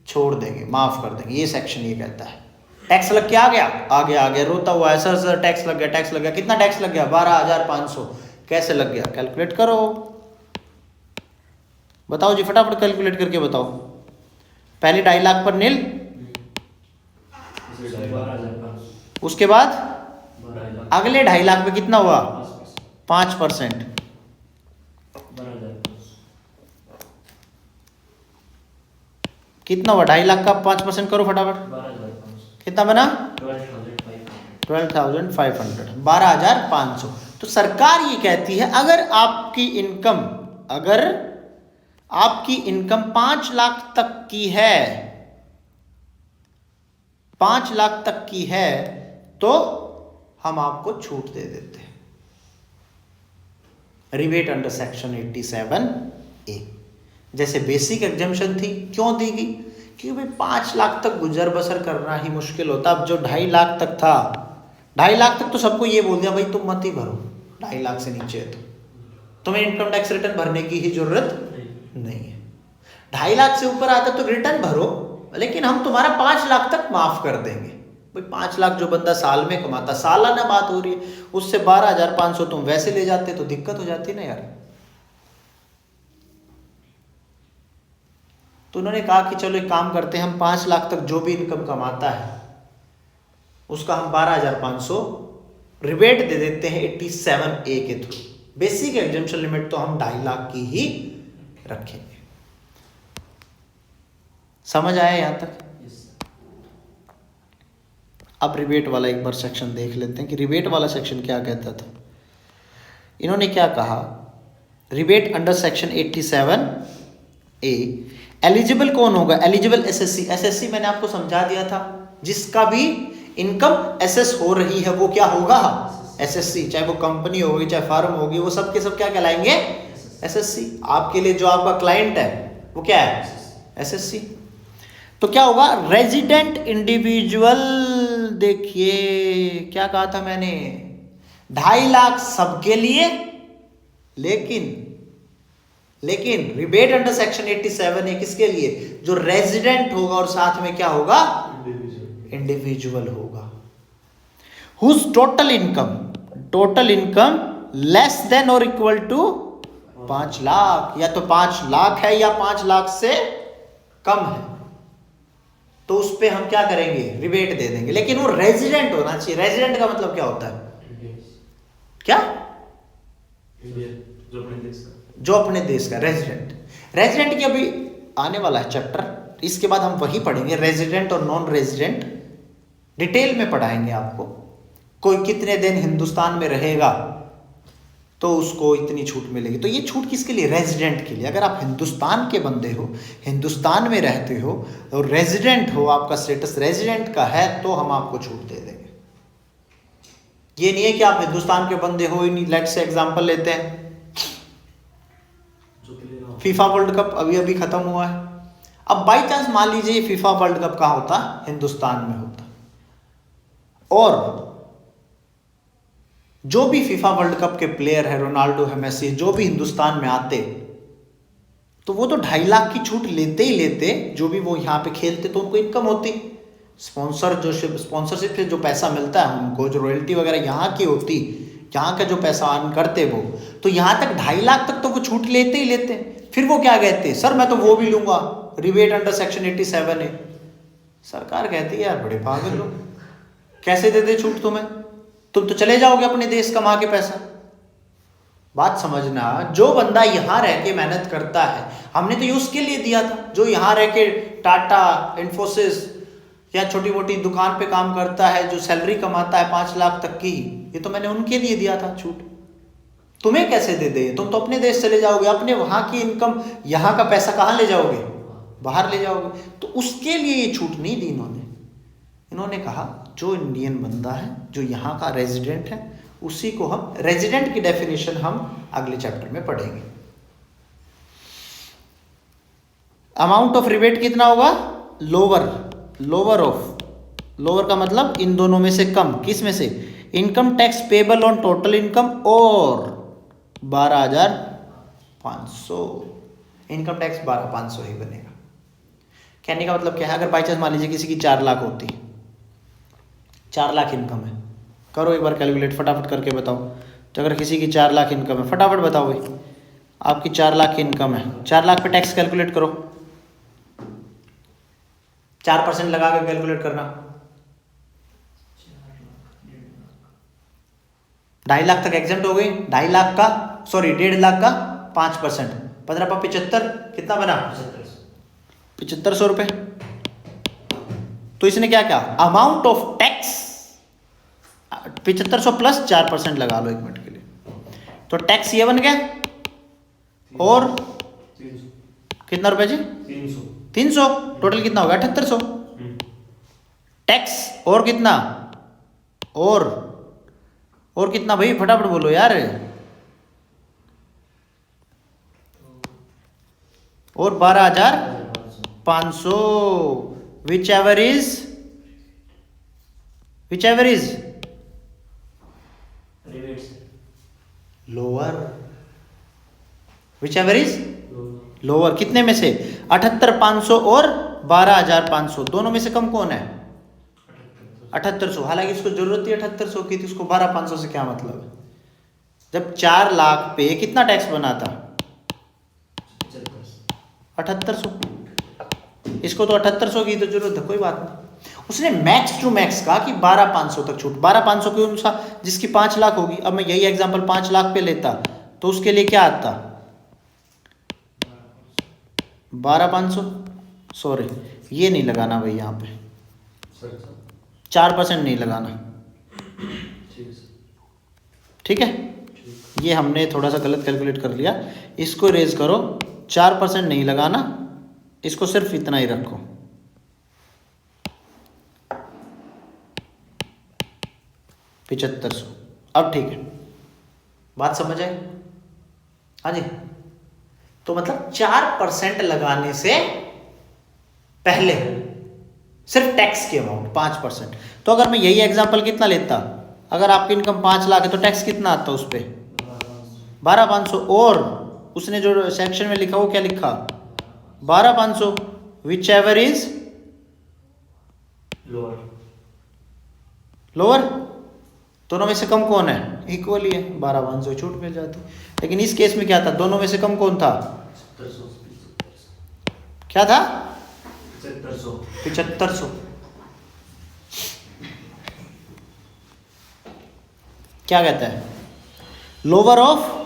छोड़ देंगे, माफ कर देंगे। ये सेक्शन ये कहता है। टैक्स लग के आ गया, रोता हुआ है, सर टैक्स लग गया। कितना टैक्स लग गया? 12,500। कैसे लग गया? कैलकुलेट करो, बताओ जी, फटाफट कैलकुलेट करके बताओ। पहले 2.5 लाख पर नील, उसके बाद अगले 2.5 लाख पे कितना हुआ? 5%। कितना हुआ? 2.5 लाख का 5% करो फटाफट, कितना बना? 12,500, 12,500। तो सरकार ये कहती है अगर आपकी इनकम 5 लाख तक की है, 5 लाख तक की है, तो हम आपको छूट दे देते हैं, रिबेट अंडर सेक्शन 87A। जैसे बेसिक एग्जम्पशन थी, क्यों दी गई? क्योंकि भाई 5 लाख तक गुजर बसर करना ही मुश्किल होता। अब जो 2.5 लाख तक था, 2.5 लाख तक तो सबको ये बोल दिया भाई तुम मत ही भरो, 2.5 लाख से नीचे है तो तुम्हें इनकम टैक्स रिटर्न भरने की ही जरूरत नहीं है। 2.5 लाख से ऊपर आता तो रिटर्न भरो, लेकिन हम तुम्हारा 5 लाख तक माफ कर देंगे। भाई 5 लाख जो बंदा साल में कमाता, सालाना बात हो रही है, उससे 12,500 तुम वैसे ले जाते तो दिक्कत हो जाती ना यार। तो उन्होंने कहा कि चलो एक काम करते हैं, हम 5 लाख तक जो भी इनकम कमाता है उसका हम 12,500 रिबेट दे देते हैं 87A के थ्रू। बेसिक एग्जम्पशन लिमिट तो हम 2.5 लाख की ही रखेंगे। समझ आया यहां तक? अब रिबेट वाला एक बार सेक्शन देख लेते हैं कि रिबेट वाला सेक्शन क्या कहता था। इन्होंने क्या कहा, rebate under section 87A eligible कौन होगा? Eligible SSC. एसएससी मैंने आपको समझा दिया था, जिसका भी इनकम एसएस हो रही है वो क्या होगा? एसएससी। चाहे वो कंपनी होगी, चाहे फर्म होगी, वो सब के सब क्या कहलाएंगे? एसएससी। आपके लिए जो आपका क्लाइंट है वो क्या है? एसएससी। तो क्या होगा? Resident individual. देखिए क्या कहा था मैंने, 2.5 लाख सबके लिए, लेकिन रिबेट अंडर सेक्शन 87A किसके लिए? जो रेजिडेंट होगा और साथ में क्या होगा? इंडिविजुअल होगा। Whose total income less than और इक्वल टू 5 लाख, या तो 5 लाख है या 5 लाख से कम है, तो उस पे हम क्या करेंगे? रिबेट दे देंगे। लेकिन वो रेजिडेंट होना चाहिए। रेजिडेंट का मतलब क्या होता है? क्या? जो अपने देश का रेजिडेंट की अभी आने वाला है चैप्टर, इसके बाद हम वही पढ़ेंगे, रेजिडेंट और नॉन रेजिडेंट डिटेल में पढ़ाएंगे आपको। कोई कितने दिन हिंदुस्तान में रहेगा तो उसको इतनी छूट मिलेगी। तो ये छूट किसके लिए? रेजिडेंट के लिए। अगर आप हिंदुस्तान के बंदे हो, हिंदुस्तान में रहते हो और रेजिडेंट हो, आपका स्टेटस रेजिडेंट का है, तो हम आपको छूट दे देंगे। ये नहीं है कि आप हिंदुस्तान के बंदे हो ही नहीं। लेट से एग्जांपल लेते हैं, फीफा वर्ल्ड कप अभी खत्म हुआ है। अब बाई चांस मान लीजिए फीफा वर्ल्ड कप कहाँ होता? हिंदुस्तान में होता, और जो भी फीफा वर्ल्ड कप के प्लेयर है, रोनाल्डो है, मेसी, जो भी हिंदुस्तान में आते, तो वो तो 2.5 लाख की छूट लेते ही लेते। जो भी वो यहाँ पे खेलते तो उनको इनकम होती, स्पॉन्सरशिप से जो पैसा मिलता है उनको, जो रॉयल्टी वगैरह यहाँ की होती, यहाँ का जो पैसा अर्न करते वो, तो यहाँ तक 2.5 लाख तक तो वो छूट लेते ही लेते। फिर वो क्या कहते? सर मैं तो वो भी लूंगा, रिबेट अंडर सेक्शन 87A। सरकार कहती है यार बड़े पागल लोग, कैसे दे दे छूट तुम्हें? तुम तो चले जाओगे अपने देश कमा के पैसा। बात समझना, जो बंदा यहाँ रह के मेहनत करता है, हमने तो ये उसके लिए दिया था जो यहाँ रह के टाटा, इन्फोसिस या छोटी मोटी दुकान पे काम करता है, जो सैलरी कमाता है 5 लाख तक की, ये तो मैंने उनके लिए दिया था छूट। तुम्हें कैसे दे दे? तुम तो अपने देश चले जाओगे, अपने वहां की इनकम, यहाँ का पैसा कहाँ ले जाओगे? बाहर ले जाओगे। तो उसके लिए ये छूट नहीं दी इन्होंने कहा जो इंडियन बंदा है, जो यहाँ का रेजिडेंट है, उसी को हम, रेजिडेंट की डेफिनेशन हम अगले चैप्टर में पढ़ेंगे। अमाउंट ऑफ रिबेट कितना होगा? लोअर का मतलब इन दोनों में से कम। किस में से? Income tax payable on total income और 12,500, इनकम टैक्स 12,500 ही बनेगा। कहने का मतलब क्या है, अगर बाई चांस मान लीजिए किसी की 4 लाख होती, 4 लाख इनकम है, करो एक बार कैलकुलेट फटाफट करके बताओ। तो अगर किसी की 4 लाख इनकम है, फटाफट बताओ भाई, आपकी 4 लाख की इनकम है, 4 लाख पे टैक्स कैलकुलेट करो, 4% लगा के कैलकुलेट करना। 2.5 लाख तक एग्जेम्प्ट हो गई, 2.5 लाख का सॉरी 1.5 लाख का 5%, 15 पर 75 कितना बना, 7500 रुपये। तो इसने क्या क्या, अमाउंट ऑफ टैक्स 7500 प्लस 4% लगा लो 1 मिनट के लिए, तो टैक्स ये बन गया। और कितना रुपए जी, 300, टोटल कितना होगा 7800 टैक्स। और कितना, और कितना भाई फटाफट बोलो यार, और 12,500, which ever is lower, which ever is lower. कितने में से, 78,500 और 12,500, दोनों में से कम कौन है, 7800। हालांकि इसको जरूरत ही 7800 की थी, उसको 12,500 से क्या मतलब है। जब 4 लाख पे कितना टैक्स बना था, 7800, इसको तो 7800 की तो जरूरत है, कोई बात नहीं। उसने मैक्स टू मैक्स कहा कि 12,500 तक छूट, 12,500 के अनुसार जिसकी 5 लाख होगी। अब मैं यही एग्जांपल 5 लाख पे लेता तो उसके लिए क्या आता, 12,500, सॉरी ये नहीं लगाना भाई, यहाँ पे 4% नहीं लगाना, ठीक है। ये हमने थोड़ा सा गलत कैलकुलेट कर लिया, इसको रेज करो, 4% नहीं लगाना, इसको सिर्फ इतना ही रखो, $7,500। अब ठीक है, बात समझ आई, हाँ जी। तो मतलब 4% लगाने से पहले सिर्फ टैक्स की अमाउंट 5%। तो अगर मैं यही एग्जांपल कितना लेता, अगर आपकी इनकम 5 लाख है तो टैक्स कितना आता उस पर 12,500, और उसने जो सेक्शन में लिखा वो क्या लिखा 12,500, विच एवर इज लोअर। दोनों में से कम कौन है, इक्वल ही है, 12,500 छूट मिल जाती। लेकिन इस केस में क्या था, दोनों में से कम कौन था, क्या था 7500। क्या कहता है, lower of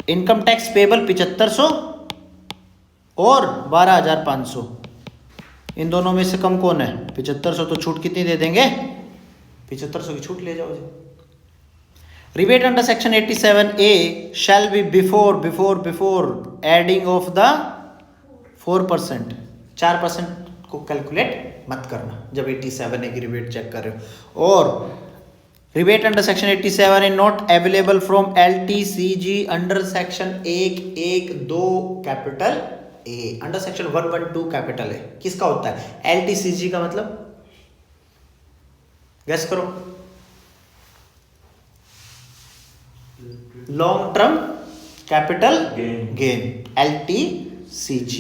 income tax payable 7500 और 12,500, इन दोनों में से कम कौन है 7500। तो छूट कितनी दे देंगे, 7500 की छूट ले जाओ जी। Rebate under section 87A shall be before adding of the 4%, 4% को कैलकुलेट मत करना जब 87A की रिबेट चेक कर रहे हो। और rebate under section 87 is not available from LTCG under section 112 capital A, under section 112 capital A किसका होता है, LTCG का मतलब गेस करो, long term capital gain, LTCG।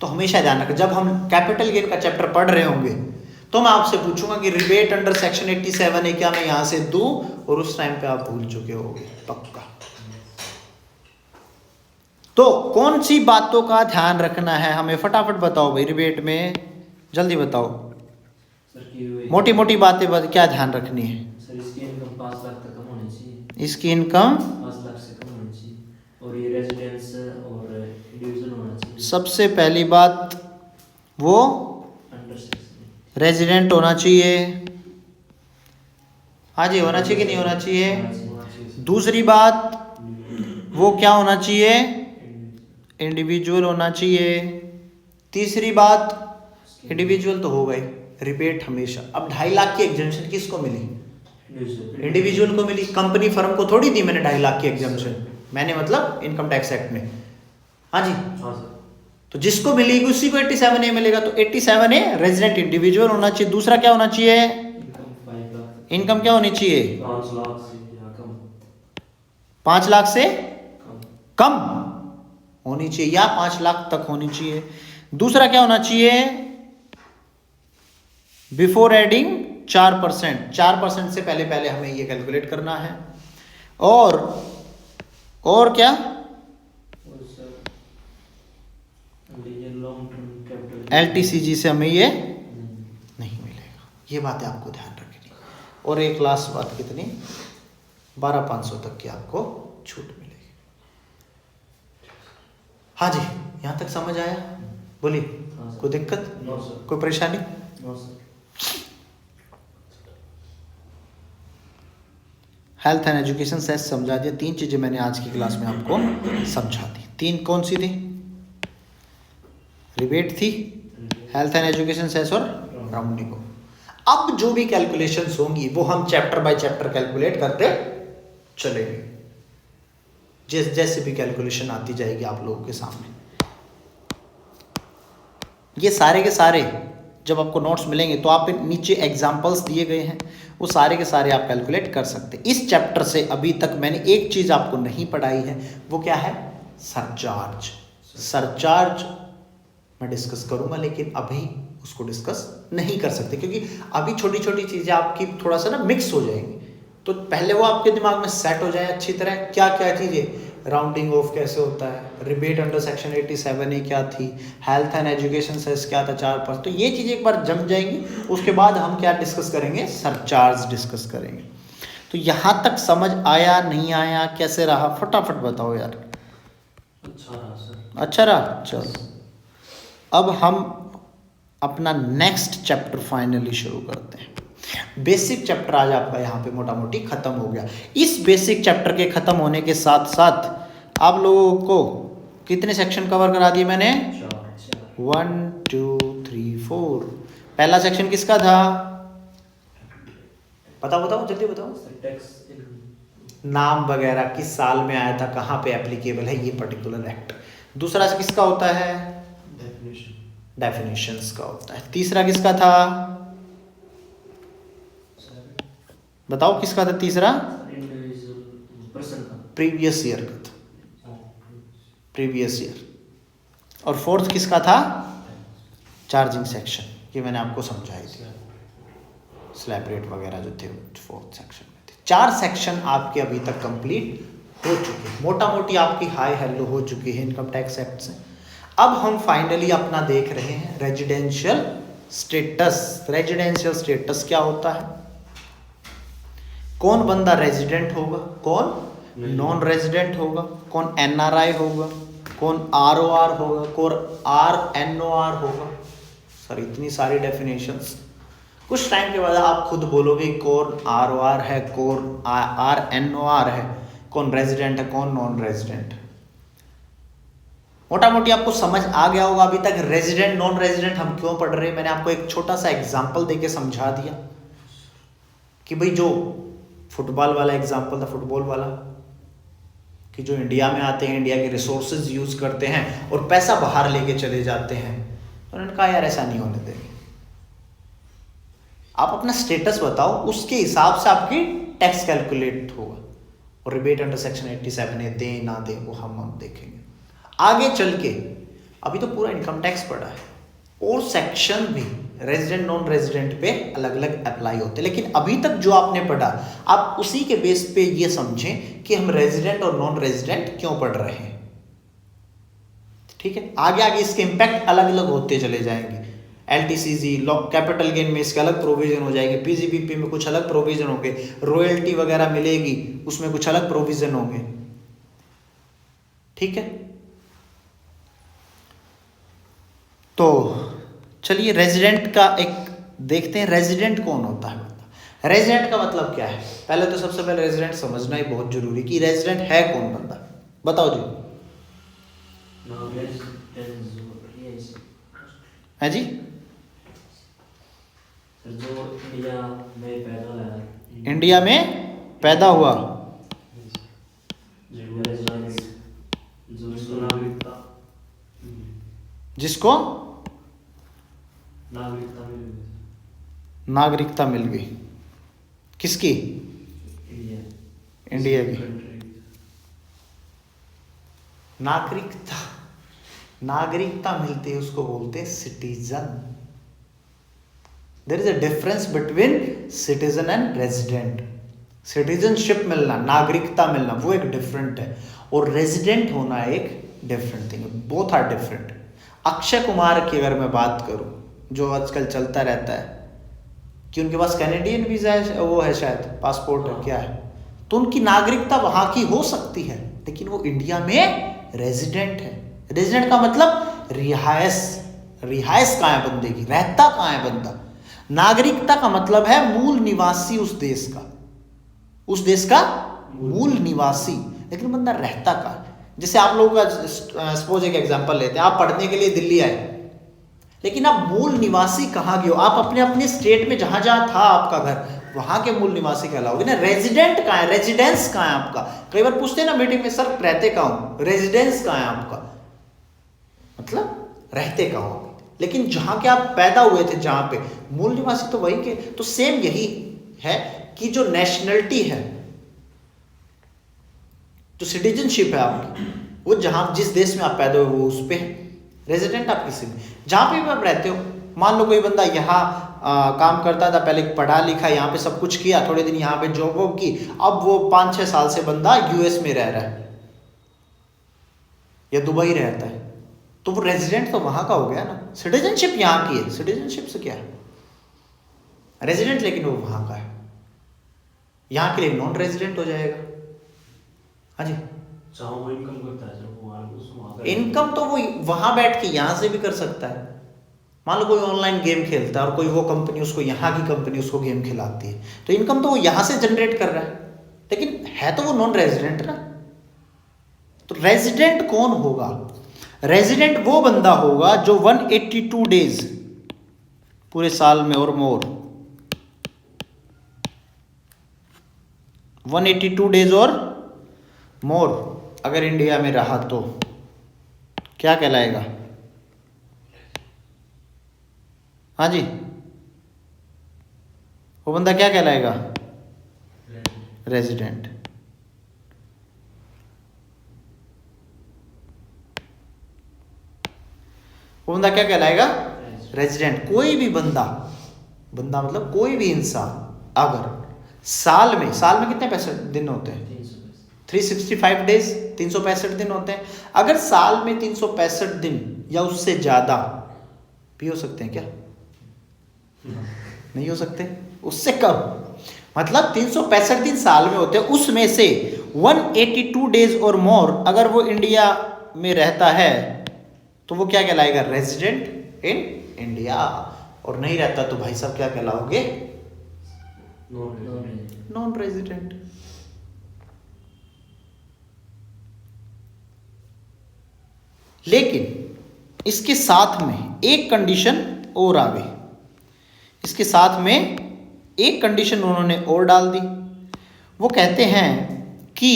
तो हमेशा ध्यान रखें, जब हम कैपिटल गेन का चैप्टर पढ़ रहे होंगे तो मैं आपसे पूछूंगा कि रिबेट अंडर सेक्शन 87 क्या मैं यहां से दूं, और उस टाइम पे आप भूल चुके होंगे पक्का। तो कौन सी बातों का ध्यान रखना है हमें, फटाफट बताओ भाई, रिबेट में जल्दी बताओ, मोटी मोटी बातें क्या ध्यान रखनी है। सर इसकी इनकम 5 लाख तक कम होनी चाहिए, इसकी इनकम 5 लाख से कम होनी चाहिए, और ये रेजिडेंस और इंडिविजुअल होना चाहिए। सबसे पहली बात वो अंडर सेक्शन रेजिडेंट होना चाहिए, हाँ जी होना चाहिए कि नहीं होना चाहिए। दूसरी बात वो क्या होना चाहिए, इंडिविजुअल होना चाहिए। तीसरी बात इंडिविजुअल तो हो गई, रिबेट हमेशा। अब 2.5 लाख की एग्जेम्पशन किसको मिली, इंडिविजुअल को मिली, कंपनी फर्म को थोड़ी दी मैंने 2.5 लाख की एग्जेम्पशन, मैंने मतलब इनकम टैक्स एक्ट में, हाँ जी। तो जिसको मिलेगी उसी को 87A मिलेगा। तो 87A रेजिडेंट इंडिविजुअल होना चाहिए। दूसरा क्या होना चाहिए, इनकम क्या होनी चाहिए? 5 लाख से या कम 5 लाख से कम कम होनी चाहिए या 5 लाख तक होनी चाहिए। दूसरा क्या होना चाहिए? बिफोर एडिंग 4%, 4% से पहले पहले हमें ये कैलकुलेट करना है। और क्या? और सर ये लॉन्ग टर्म कैपिटल LTCG से हमें ये नहीं मिलेगा। ये बातें आपको ध्यान रखनी। और एक लास्ट बात, कितनी? 12,500 तक की आपको छूट मिलेगी। हाँ जी, यहाँ तक समझ आया? बोलिए, हाँ सर। कोई दिक्कत, नो सर कोई परेशानी? No sir health and education cess समझा दिया। 3 चीजें मैंने आज की क्लास में आपको समझा दी। 3 कौन सी थी? रिबेट थी, हेल्थ एंड एजुकेशन सेस और राउंडिंग। अब जो भी कैलकुलेशंस होंगी वो हम चैप्टर बाय चैप्टर कैलकुलेट करते चलेंगे। जैसे भी कैलकुलेशन आती जाएगी आप लोगों के सामने, ये सारे के सारे जब आपको नोट्स मिलेंगे तो आप नीचे एग्जांपल्स दिए गए हैं, वो सारे के सारे आप कैलकुलेट कर सकते हैं। इस चैप्टर से अभी तक मैंने एक चीज आपको नहीं पढ़ाई है, वो क्या है? सरचार्ज। सरचार्ज मैं डिस्कस करूंगा, लेकिन अभी उसको डिस्कस नहीं कर सकते क्योंकि अभी छोटी छोटी चीजें आपकी थोड़ा सा ना मिक्स हो जाएंगी। तो पहले वो आपके दिमाग में सेट हो जाए अच्छी तरह, क्या क्या चीजें, राउंडिंग ऑफ कैसे होता है, रिबेट अंडर सेक्शन 87A क्या थी, हेल्थ एंड एजुकेशन सेस क्या था 4%। तो ये चीजें एक बार जम जाएंगी, उसके बाद हम क्या डिस्कस करेंगे? सरचार्ज डिस्कस करेंगे। तो यहाँ तक समझ आया, नहीं आया, कैसे रहा? फटाफट बताओ यार। अच्छा रहा सर। अच्छा रहा? चलो अब हम अपना नेक्स्ट चैप्टर फाइनली शुरू करते हैं। बेसिक चैप्टर आज आपका यहाँ पे मोटा मोटी खत्म हो गया। इस बेसिक चैप्टर के खत्म होने के साथ साथ आप लोगों को कितने सेक्शन कवर करा दिए मैंने? 1 2 3 4। पहला सेक्शन किसका था? बताओ जल्दी बताओ। टैक्स नाम वगैरह, किस साल में आया था, कहाँ पे एप्लीकेबल है ये पर्टिकुलर एक्ट। दूसरा किसका होता है? डेफिनेशंस का होता है। तीसरा किसका था? बताओ किसका था तीसरा? पर्सन का प्रीवियस ईयर का था, प्रीवियस ईयर। और फोर्थ किसका था? चार्जिंग सेक्शन, ये मैंने आपको समझाई थी। स्लैब रेट वगैरह जो थे फोर्थ सेक्शन में थे। 4 सेक्शन आपके अभी तक कंप्लीट हो चुके हैं, मोटा मोटी आपकी हाई हेलो हो चुकी है इनकम टैक्स एक्ट से। अब हम फाइनली अपना देख रहे हैं रेजिडेंशियल स्टेटस। रेजिडेंशियल स्टेटस क्या होता है? कौन बंदा रेजिडेंट होगा, कौन नॉन रेजिडेंट होगा, कौन NRI होगा, कौन ROR होगा, कौन RNOR होगा। सर इतनी सारी डेफिनेशंस, कुछ टाइम के बाद आप खुद बोलोगे कौन ROR है, कौन RNOR है, कौन रेजिडेंट है, कौन नॉन रेजिडेंट है। मोटा मोटी आपको समझ आ गया होगा अभी तक रेजिडेंट नॉन रेजिडेंट हम क्यों पढ़ रहे हैं। मैंने आपको एक छोटा सा एग्जांपल देके समझा दिया कि भाई जो फुटबॉल वाला एग्जांपल था, फुटबॉल वाला, कि जो इंडिया में आते हैं, इंडिया के रिसोर्सेज यूज करते हैं और पैसा बाहर लेके चले जाते हैं। तो उन्होंने कहा यार ऐसा नहीं होने देंगे, आप अपना स्टेटस बताओ, उसके हिसाब से आपकी टैक्स कैलकुलेट होगा। और रिबेट अंडर सेक्शन 87A दें ना दें वो हम देखेंगे आगे चल के। अभी तो पूरा इनकम टैक्स पड़ा है और सेक्शन भी रेजिडेंट नॉन रेजिडेंट पे अलग अलग अप्लाई होते हैं, लेकिन अभी तक जो आपने पढ़ा आप उसी के बेस पे ये समझें कि हम रेजिडेंट और नॉन रेजिडेंट क्यों पढ़ रहे हैं। ठीक है, आगे आगे इसके इम्पैक्ट अलग अलग होते चले जाएंगे। LTCG कैपिटल गेन में इसके अलग प्रोविजन हो जाएंगे, PGBP में कुछ अलग प्रोविजन होंगे, रॉयल्टी वगैरह मिलेगी उसमें कुछ अलग प्रोविजन होंगे। ठीक है, तो चलिए रेजिडेंट का एक देखते हैं। रेजिडेंट कौन होता है? रेजिडेंट का मतलब क्या है? पहले तो सबसे पहले रेजिडेंट समझना ही बहुत जरूरी कि रेजिडेंट है कौन बंदा। बताओ जी। है जी, जो इंडिया में पैदा हुआ, इंडिया में पैदा हुआ, जिसको नागरिकता मिल गई। किसकी? इंडिया इंडिया की कंट्री नागरिकता। नागरिकता मिलती है उसको बोलते हैं citizen. There is a difference between citizen and resident. Citizenship मिलना, नागरिकता मिलना, वो एक डिफरेंट है, और रेजिडेंट होना एक डिफरेंट थिंग है। Both are different. Akshay Kumar की अगर मैं बात करूं, जो आजकल चलता रहता है कि उनके पास कैनेडियन वीजा है, वो है शायद, पासपोर्ट है, क्या है, तो उनकी नागरिकता वहां की हो सकती है, लेकिन वो इंडिया में रेजिडेंट है। रेजिडेंट का मतलब रिहायश। रिहायश कहाँ है बंदे की, रहता कहाँ है बंदा। नागरिकता का मतलब है मूल निवासी उस देश का, उस देश का मूल निवासी, लेकिन बंदा रहता कहाँ है। जैसे आप लोगों का सपोज एक एग्जांपल लेते हैं, आप पढ़ने के लिए दिल्ली आए, लेकिन आप मूल निवासी कहाँ गए हो, आप अपने अपने स्टेट में जहां जहां था आपका घर, वहां के मूल निवासी कहलाओगे ना। रेजिडेंट कहाँ है, रेजिडेंस कहाँ है आपका। कई बार पूछते हैं ना मीटिंग में, सर रहते कहाँ हो, रेजिडेंस कहाँ है आपका, मतलब रहते कहाँ हो। लेकिन जहां के आप पैदा हुए थे, जहां पे मूल निवासी तो वही के। तो सेम यही है कि जो नेशनलिटी है, जो सिटीजनशिप है आपकी, वो जहां जिस देश में आप पैदा हुए वो उस पे है। रेजिडेंट आप किसी में, जहां पे भी आप रहते हो। मान लो कोई बंदा यहाँ काम करता था, पहले पढ़ा लिखा, यहाँ पे सब कुछ किया, थोड़े दिन यहाँ पे जॉब वॉब की, अब वो 5-6 साल से बंदा यूएस में रह रहा है या दुबई रहता है, तो वो रेजिडेंट तो वहां का हो गया ना। सिटीजनशिप यहाँ की है, सिटीजनशिप से क्या है, रेजिडेंट लेकिन वो वहां का है, यहाँ के लिए नॉन रेजिडेंट हो जाएगा। हाँ जी, चाहो वो इनकम करता है सर, वो उसको वहाँ का इनकम तो वो वहां बैठ के यहाँ से भी कर सकता है। मान लो कोई ऑनलाइन गेम खेलता है और कोई वो कंपनी उसको, यहाँ की कंपनी उसको गेम खिलाती है, तो इनकम तो वो यहाँ से जनरेट कर रहा है, लेकिन है तो वो नॉन रेजिडेंट ना। तो रेजिडेंट कौन होगा? रेजिडेंट वो बंदा होगा जो 182 डेज पूरे साल में और मोर, 182 डेज और मोर अगर इंडिया में रहा तो क्या कहलाएगा? हाँ जी, वो बंदा क्या कहलाएगा? रेजिडेंट। वो बंदा क्या कहलाएगा? रेजिडेंट। कोई भी बंदा, बंदा मतलब कोई भी इंसान अगर साल में कितने 65 दिन होते हैं? 365 डेज, 365 दिन होते हैं। अगर साल में 365 दिन या उससे ज्यादा भी हो सकते हैं क्या? नहीं हो सकते, उससे कम, मतलब 365 दिन साल में होते हैं, उसमें से 182 डेज और मोर अगर वो इंडिया में रहता है तो वो क्या कहलाएगा? Resident in India. और नहीं रहता तो भाई साहब क्या कहलाओगे? Non resident. लेकिन इसके साथ में एक कंडीशन और आ गई, इसके साथ में एक कंडीशन उन्होंने और डाल दी। वो कहते हैं कि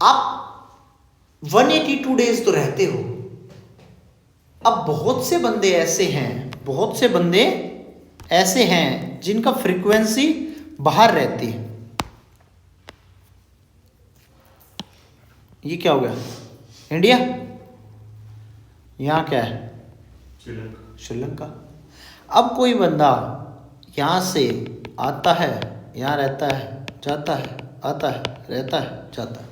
आप 182 डेज तो रहते हो, अब बहुत से बंदे ऐसे हैं जिनका फ्रीक्वेंसी बाहर रहती है। ये क्या हो गया? इंडिया, यहाँ क्या है? श्रीलंका। अब कोई बंदा यहाँ से आता है, यहाँ रहता है, जाता है, आता है, रहता है, जाता है,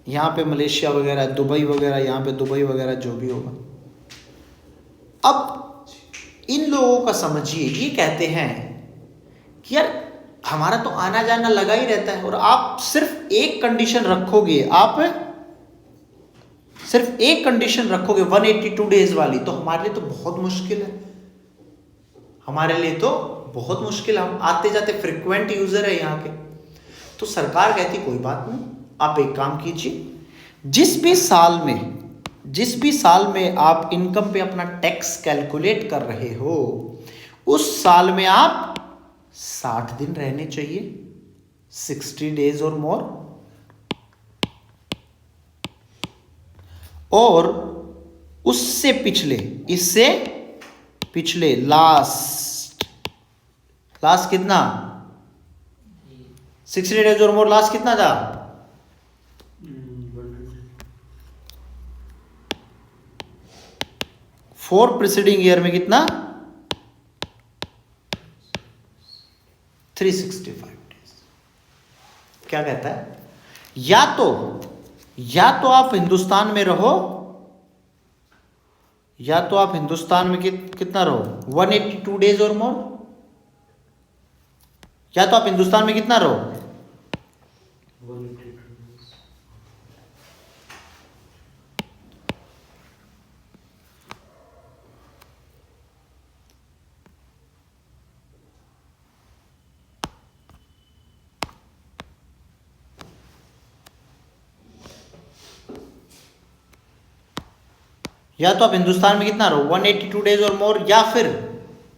यहाँ पे मलेशिया वगैरह, दुबई वगैरह, यहाँ पे दुबई वगैरह जो भी होगा। अब इन लोगों का समझिए, ये कहते हैं कि यार हमारा तो आना जाना लगा ही रहता है, और आप सिर्फ एक कंडीशन रखोगे, आप सिर्फ एक कंडीशन रखोगे 182 डेज वाली, तो हमारे लिए तो बहुत मुश्किल है, हमारे लिए तो बहुत मुश्किल है, हम आते जाते फ्रिक्वेंट यूजर है यहाँ के। तो सरकार कहती कोई बात नहीं, आप एक काम कीजिए, जिस भी साल में आप इनकम पे अपना टैक्स कैलकुलेट कर रहे हो, उस साल में आप 60 दिन रहने चाहिए, 60 डेज और मोर, और इससे पिछले लास्ट कितना 60 डेज और मोर, लास्ट कितना था 4 प्रीसीडिंग ईयर में कितना 365 डेज। क्या कहता है, या तो आप हिंदुस्तान में रहो, या तो आप हिंदुस्तान में कितना रहो 182 डेज और मोर, या तो आप हिंदुस्तान में कितना रहो 182 या तो आप हिंदुस्तान में कितना रहो 182 डेज और मोर, या फिर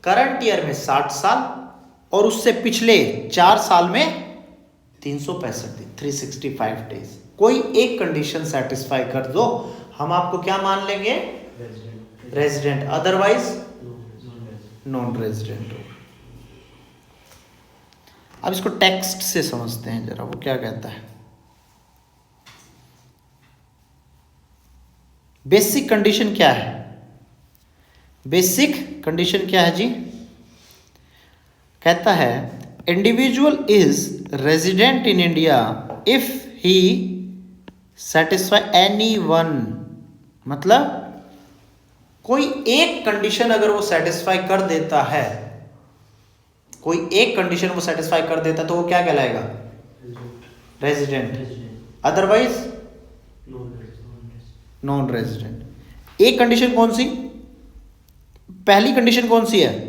करंट ईयर में 60 साल और उससे पिछले 4 साल में 365 दिन 365 डेज। कोई एक कंडीशन सेटिस्फाई कर दो, हम आपको क्या मान लेंगे रेजिडेंट, अदरवाइज नॉन रेजिडेंट हो। अब इसको टेक्स्ट से समझते हैं जरा, वो क्या कहता है। बेसिक कंडीशन क्या है, बेसिक कंडीशन क्या है जी, कहता है individual is resident in India if he satisfy any one, मतलब कोई एक कंडीशन अगर वो सेटिस्फाई कर देता है, कोई एक कंडीशन वो सेटिस्फाई कर देता है तो वो क्या कहलाएगा रेजिडेंट, अदरवाइज नॉन रेजिडेंट। एक कंडीशन कौन सी, पहली कंडीशन कौन सी है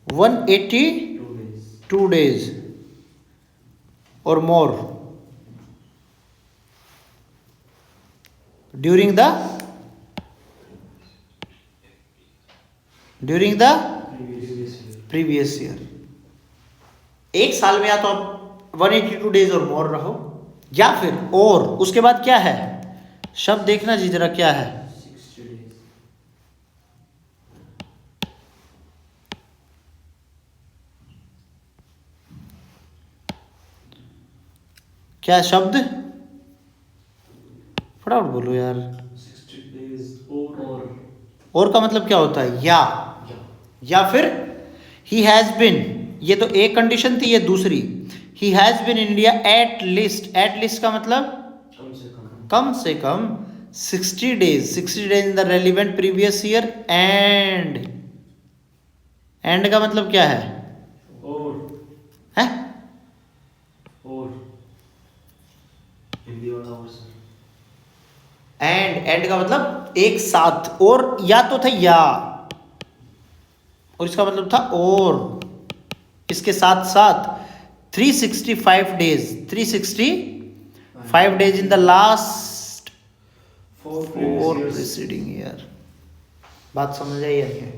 182 डेज और मोर ड्यूरिंग द प्रीवियस ईयर। एक साल में या तो आप 182 डेज और मोर रहो, या फिर और उसके बाद क्या है शब्द देखना जी जरा क्या है 60 days क्या शब्द, फटाफट बोलो यार। 60 days और का मतलब क्या होता है या फिर ही हैज बिन, ये तो एक कंडीशन थी, ये दूसरी he has been in India at least का मतलब कम से कम 60 days in the relevant previous year, and का मतलब क्या है और हिंदी वाला और सर, एंड का मतलब एक साथ, और या तो था या, और इसका मतलब था और इसके साथ साथ 365 days in the last 4 preceding year. बात समझ आई है?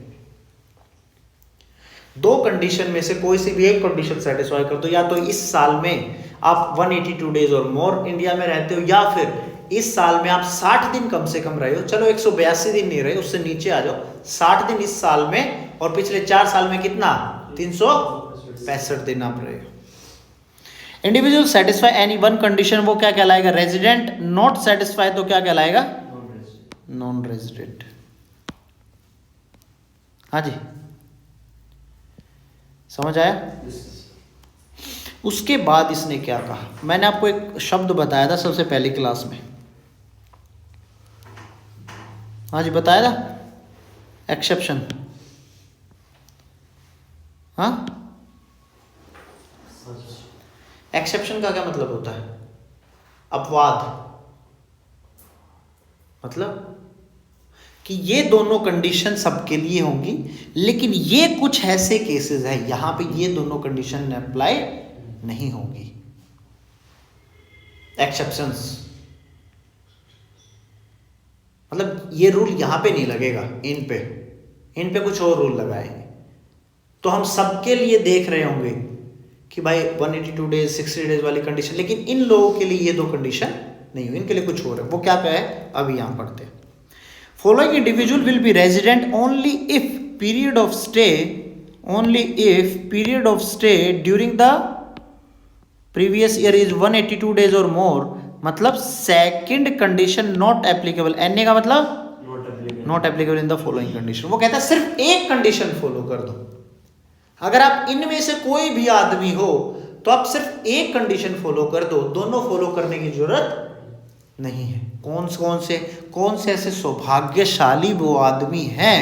दो कंडीशन में से कोई सी भी एक कंडीशन सेटिस्फाई कर दो, या तो इस साल में आप 182 डेज और मोर इंडिया में रहते हो, या फिर इस साल में आप 60 दिन कम से कम रहे हो, चलो 182 दिन नहीं रहे, उससे नीचे आ जाओ, 60 दिन इस साल में और पिछले 4 साल में कितना 365 दिन आप रहे हो। Individual satisfy any one condition, वो क्या कहलाएगा रेजिडेंट, नॉट सेटिस्फाई तो क्या कहलाएगा नॉन रेजिडेंट। हाँ जी समझ आया? उसके बाद इसने क्या कहा, मैंने आपको एक शब्द बताया था सबसे पहली क्लास में, हाँ जी बताया था, एक्सेप्शन। हाँ एक्सेप्शन का क्या मतलब होता है, अपवाद, मतलब कि ये दोनों कंडीशन सबके लिए होंगी, लेकिन ये कुछ ऐसे केसेस है यहां पे ये दोनों कंडीशन अप्लाई नहीं होंगी, एक्सेप्शंस, मतलब ये रूल यहां पे नहीं लगेगा, इन पे कुछ और रूल लगाएंगे। तो हम सबके लिए देख रहे होंगे कि भाई 182 डेज 60 डेज वाली कंडीशन, लेकिन इन लोगों के लिए ये दो कंडीशन नहीं हुई, इनके लिए कुछ और है। वो क्या है अभी यहाँ पढ़ते हैं। Following individual will be resident only if period of stay during the previous year is 182 days और मोर, मतलब second condition not applicable. N का मतलब not applicable in the following condition. वो कहता है सिर्फ एक कंडीशन फॉलो कर दो। अगर आप इनमें से कोई भी आदमी हो तो आप सिर्फ एक कंडीशन फॉलो कर दो, दोनों फॉलो करने की जरूरत नहीं है। कौन से ऐसे सौभाग्यशाली वो आदमी हैं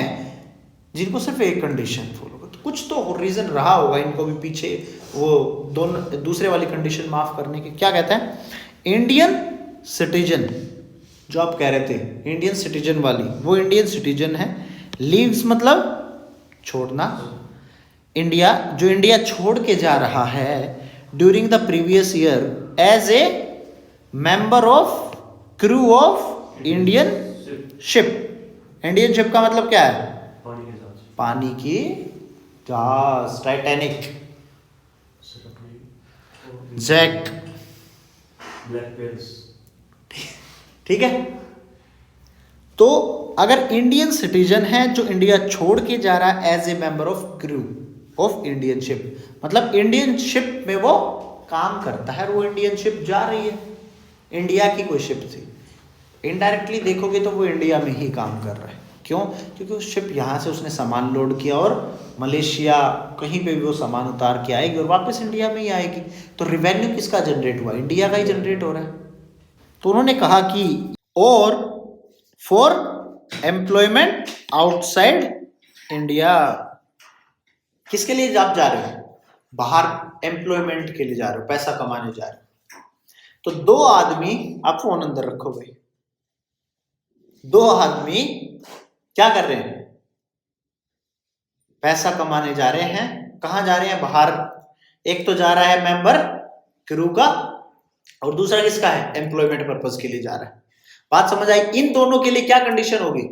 जिनको सिर्फ एक कंडीशन फॉलो कर। कुछ तो रीजन रहा होगा इनको भी पीछे वो दोनों दूसरे वाली कंडीशन माफ करने की। क्या कहते हैं, इंडियन सिटीजन, जो आप कह रहे थे इंडियन सिटीजन वाली, वो इंडियन सिटीजन है। लीव्स मतलब छोड़ना, जो इंडिया छोड़ के जा रहा है during the previous year as a member of crew of Indian ship. Indian ship का मतलब क्या है, पानी की जहाज, टाइटैनिक, जैक, ठीक है। तो अगर इंडियन सिटीजन है जो इंडिया छोड़ के जा रहा है as a member of crew of Indian ship, मतलब इंडियन शिप में वो काम करता है, वो इंडियन शिप जा रही है, इंडिया की कोई शिप थी, इनडायरेक्टली देखोगे तो वो इंडिया में ही काम कर रहा है। क्यों? क्योंकि उस शिप यहाँ से उसने सामान लोड किया और मलेशिया कहीं पे भी वो सामान उतार के आएगी और वापस इंडिया में ही आएगी। तो रिवेन्यू किसका जनरेट हुआ, इंडिया का ही जनरेट हो रहा है। तो उन्होंने कहा कि और फॉर एम्प्लॉयमेंट आउटसाइड इंडिया, किसके लिए आप जा रहे हो, बाहर एम्प्लॉयमेंट के लिए जा रहे हो, पैसा कमाने जा रहे हो। तो दो आदमी, आप फोन अंदर रखो भाई, दो आदमी क्या कर रहे हैं, पैसा कमाने जा रहे हैं। कहां जा रहे हैं, बाहर। एक तो जा रहा है मेंबर क्रू का और दूसरा किसका है, एम्प्लॉयमेंट पर्पस के लिए जा रहा है। बात समझ आई। इन दोनों के लिए क्या कंडीशन होगी,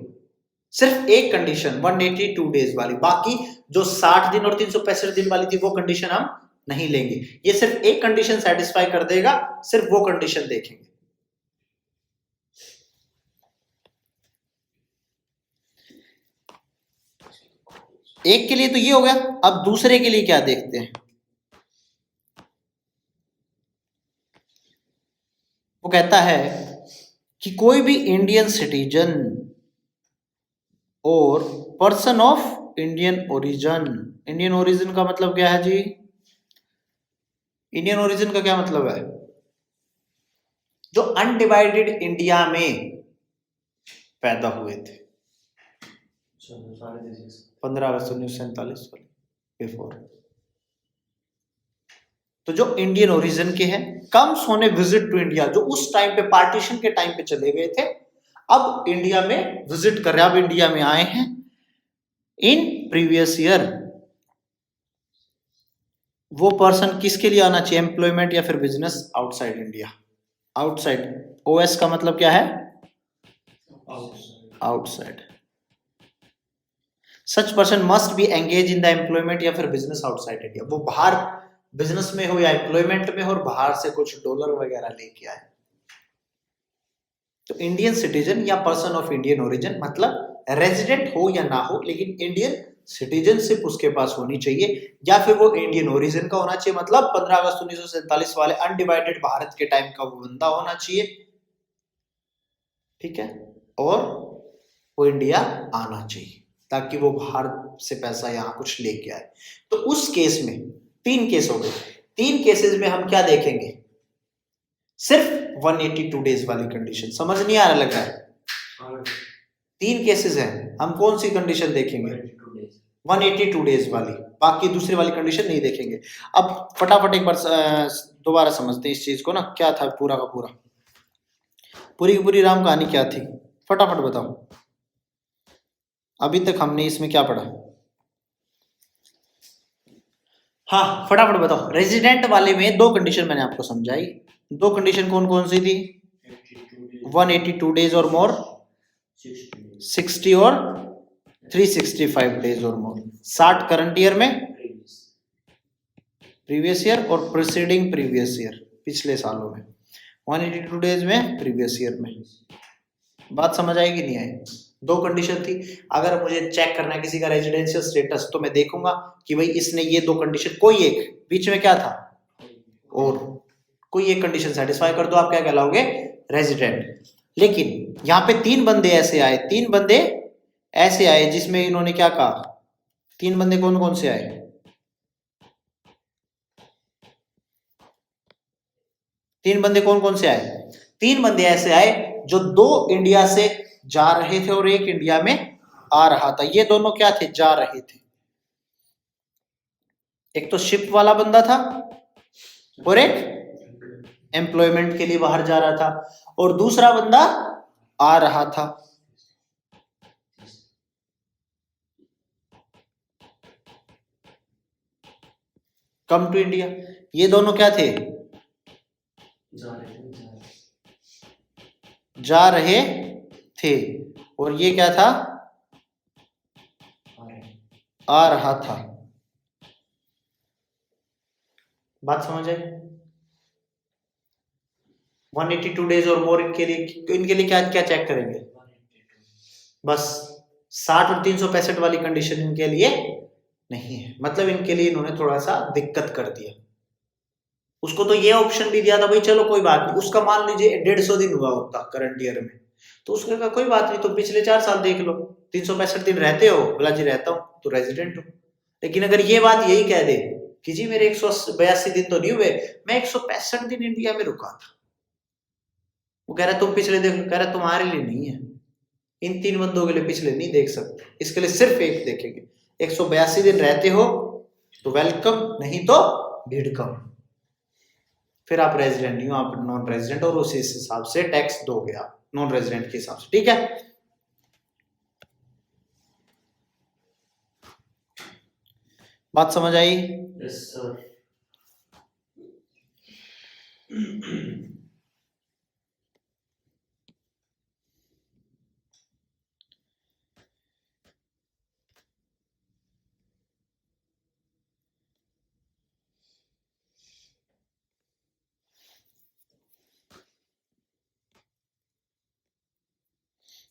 सिर्फ एक कंडीशन 182 डेज वाली, बाकी जो 60 दिन और 365 दिन वाली थी वो कंडीशन हम नहीं लेंगे। ये सिर्फ एक कंडीशन सेटिस्फाई कर देगा, सिर्फ वो कंडीशन देखेंगे। एक के लिए तो ये हो गया, अब दूसरे के लिए क्या देखते हैं। वो कहता है कि कोई भी इंडियन सिटीजन और person of Indian origin. Indian origin का मतलब क्या है जी, इंडियन ओरिजिन का क्या मतलब है, जो अनडिवाइडेड इंडिया में पैदा हुए थे 15 अगस्त 1947 बिफोर। तो जो इंडियन ओरिजिन के हैं, comes on a visit to India, जो उस टाइम पे पार्टीशन के टाइम पे चले गए थे, अब इंडिया में विजिट कर रहे हैं, अब इंडिया में आए हैं इन प्रीवियस ईयर। वो पर्सन किसके लिए आना चाहिए, एम्प्लॉयमेंट या फिर business outside India. Outside, OS का मतलब क्या है, outside. Such person must be engage in the employment या फिर बिजनेस आउटसाइड इंडिया। वो बाहर बिजनेस में हो या एम्प्लॉयमेंट में हो और बाहर से कुछ डॉलर वगैरह लेके आए। तो इंडियन सिटीजन या पर्सन ऑफ इंडियन ओरिजिन मतलब रेजिडेंट हो या ना हो, लेकिन इंडियन सिटीजनशिप उसके पास होनी चाहिए, या फिर वो इंडियन ओरिजिन का होना चाहिए, मतलब 15 अगस्त 1947 वाले अनडिवाइडेड भारत के टाइम का वो बंदा होना चाहिए, ठीक है। और वो इंडिया आना चाहिए ताकि वो बाहर से पैसा यहाँ कुछ लेके आए। तो उस केस में 3 केस हो गए। 3 केसेस में हम क्या देखेंगे, सिर्फ 182 डेज वाली कंडीशन। समझ नहीं आ रहा लग रहा है, 3 केसेस हैं, हम कौन सी कंडीशन देखेंगे, 182 डेज वाली, बाकी दूसरी वाली कंडीशन नहीं देखेंगे। अब फटाफट एक बार दोबारा समझते हैं इस चीज को ना, क्या था पूरा का पूरा, पूरी की पूरी राम कहानी क्या थी, फटाफट बताओ। अभी तक हमने इसमें क्या पढ़ा, हाँ फटाफट बताओ। रेजिडेंट वाले में 2 कंडीशन मैंने आपको समझाई। 2 कंडीशन कौन कौन सी थी, 182 डेज और मोर, 60 और 365 डेज और मोर। 60 करंट ईयर में, प्रीवियस ईयर, और प्रीसीडिंग प्रीवियस ईयर, पिछले सालों में। 182 डेज में प्रीवियस ईयर में। बात समझ आएगी नहीं आई? दो कंडीशन थी। अगर मुझे चेक करना है किसी का रेजिडेंशियल स्टेटस तो मैं देखूंगा कि भाई इसने ये दो कंडीशन, कोई एक बीच में क्या था और कोई एक कंडीशन सेटिस्फाई कर दो, आप क्या कहलाओगे? रेजिडेंट। लेकिन यहाँ पे तीन बंदे ऐसे आए, तीन बंदे ऐसे आए जिसमें इन्होंने क्या कहा? तीन बंदे कौन कौन से आए? तीन बंदे कौन कौन से आए? तीन बंदे ऐसे आए जो दो इंडिया से जा रहे थे और एक इंडिया में आ रहा था। ये दोनों क्या थे? जा रहे थे। एक तो शिप वाला बंदा था और एक एम्प्लॉयमेंट के लिए बाहर जा रहा था, और दूसरा बंदा आ रहा था। Come to India. ये दोनों क्या थे? जा रहे थे। और ये क्या था? आ रहा था। बात समझ आई? 182 डेज और मोर इनके लिए क्या क्या चेक करेंगे? बस 60 और 365 वाली कंडीशन इनके लिए नहीं है। मतलब इनके लिए इन्होंने थोड़ा सा दिक्कत कर दिया। उसको तो ये ऑप्शन भी दिया था भाई चलो कोई बात नहीं, उसका मान लीजिए 150 दिन हुआ होता करंट ईयर में, तो उसने कहा कोई बात नहीं, तो पिछले 4 साल देख लो, 365 दिन रहते हो? बोला जी रहता हूं, तो रेजिडेंट हो। लेकिन अगर ये बात यही कह दे कि जी मेरे 182 दिन तो नहीं हुए, मैं 165 दिन इंडिया में रुका था, वो कह रहा तुम पिछले देख लो, कह रहा तुम्हारे लिए नहीं है, इन तीन बंदों के लिए पिछले नहीं देख सकते, इसके लिए सिर्फ एक देखेंगे। 182 दिन रहते हो तो वेलकम, नहीं तो भीड़ कम, फिर आप रेजिडेंट नहीं हो, आप नॉन रेजिडेंट, और उसी हिसाब से टैक्स दोगे आप नॉन रेजिडेंट के हिसाब से। ठीक है, बात समझ आई? Yes sir.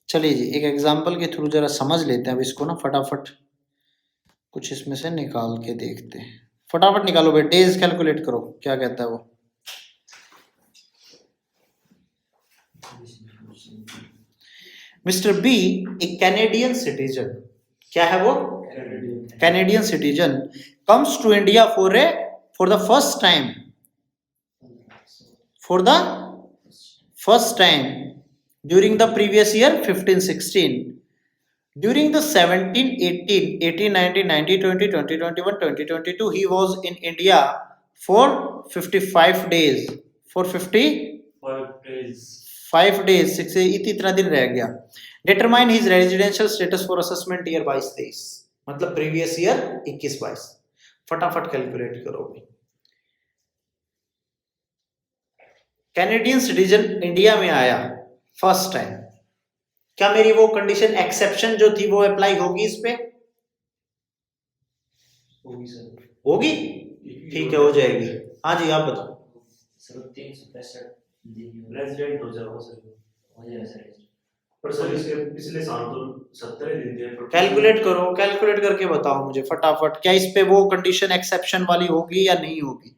चलिए जी, एक एग्जांपल के थ्रू जरा समझ लेते हैं अब इसको ना, फटाफट कुछ इसमें से निकाल के देखते हैं। फटाफट निकालो भाई, डेज कैलकुलेट करो, क्या कहता है वो। मिस्टर बी एक कैनेडियन सिटीजन, क्या है वो? Canadian citizen comes to India for the first time during the previous year 15-16, during the 17, 18, 18, 19, 20, 21, 2022 he was in India for 55 days, for 55 days, इतना दिन रह गया। Determine his residential status for assessment year 22-23, मतलब previous year 21-22। फटाफट कैलकुलेट करो भाई। कैनेडियन सिटीजन इंडिया में आया फर्स्ट टाइम, क्या मेरी वो कंडीशन एक्सेप्शन जो थी वो अप्लाई होगी इस पे? होगी सर। होगी, ठीक है, हो जाएगी। हाँ जी, आप बताओ। सर 365 दिन रेजिडेंट हो जाओगे सर, हो जाएगा सर। पर सर इसके पिछले साल तो 70 दिन थे। कैलकुलेट करो, कैलकुलेट करके बताओ मुझे फटाफट, क्या इस पे वो कंडीशन एक्सेप्शन वाली होगी या नहीं होगी?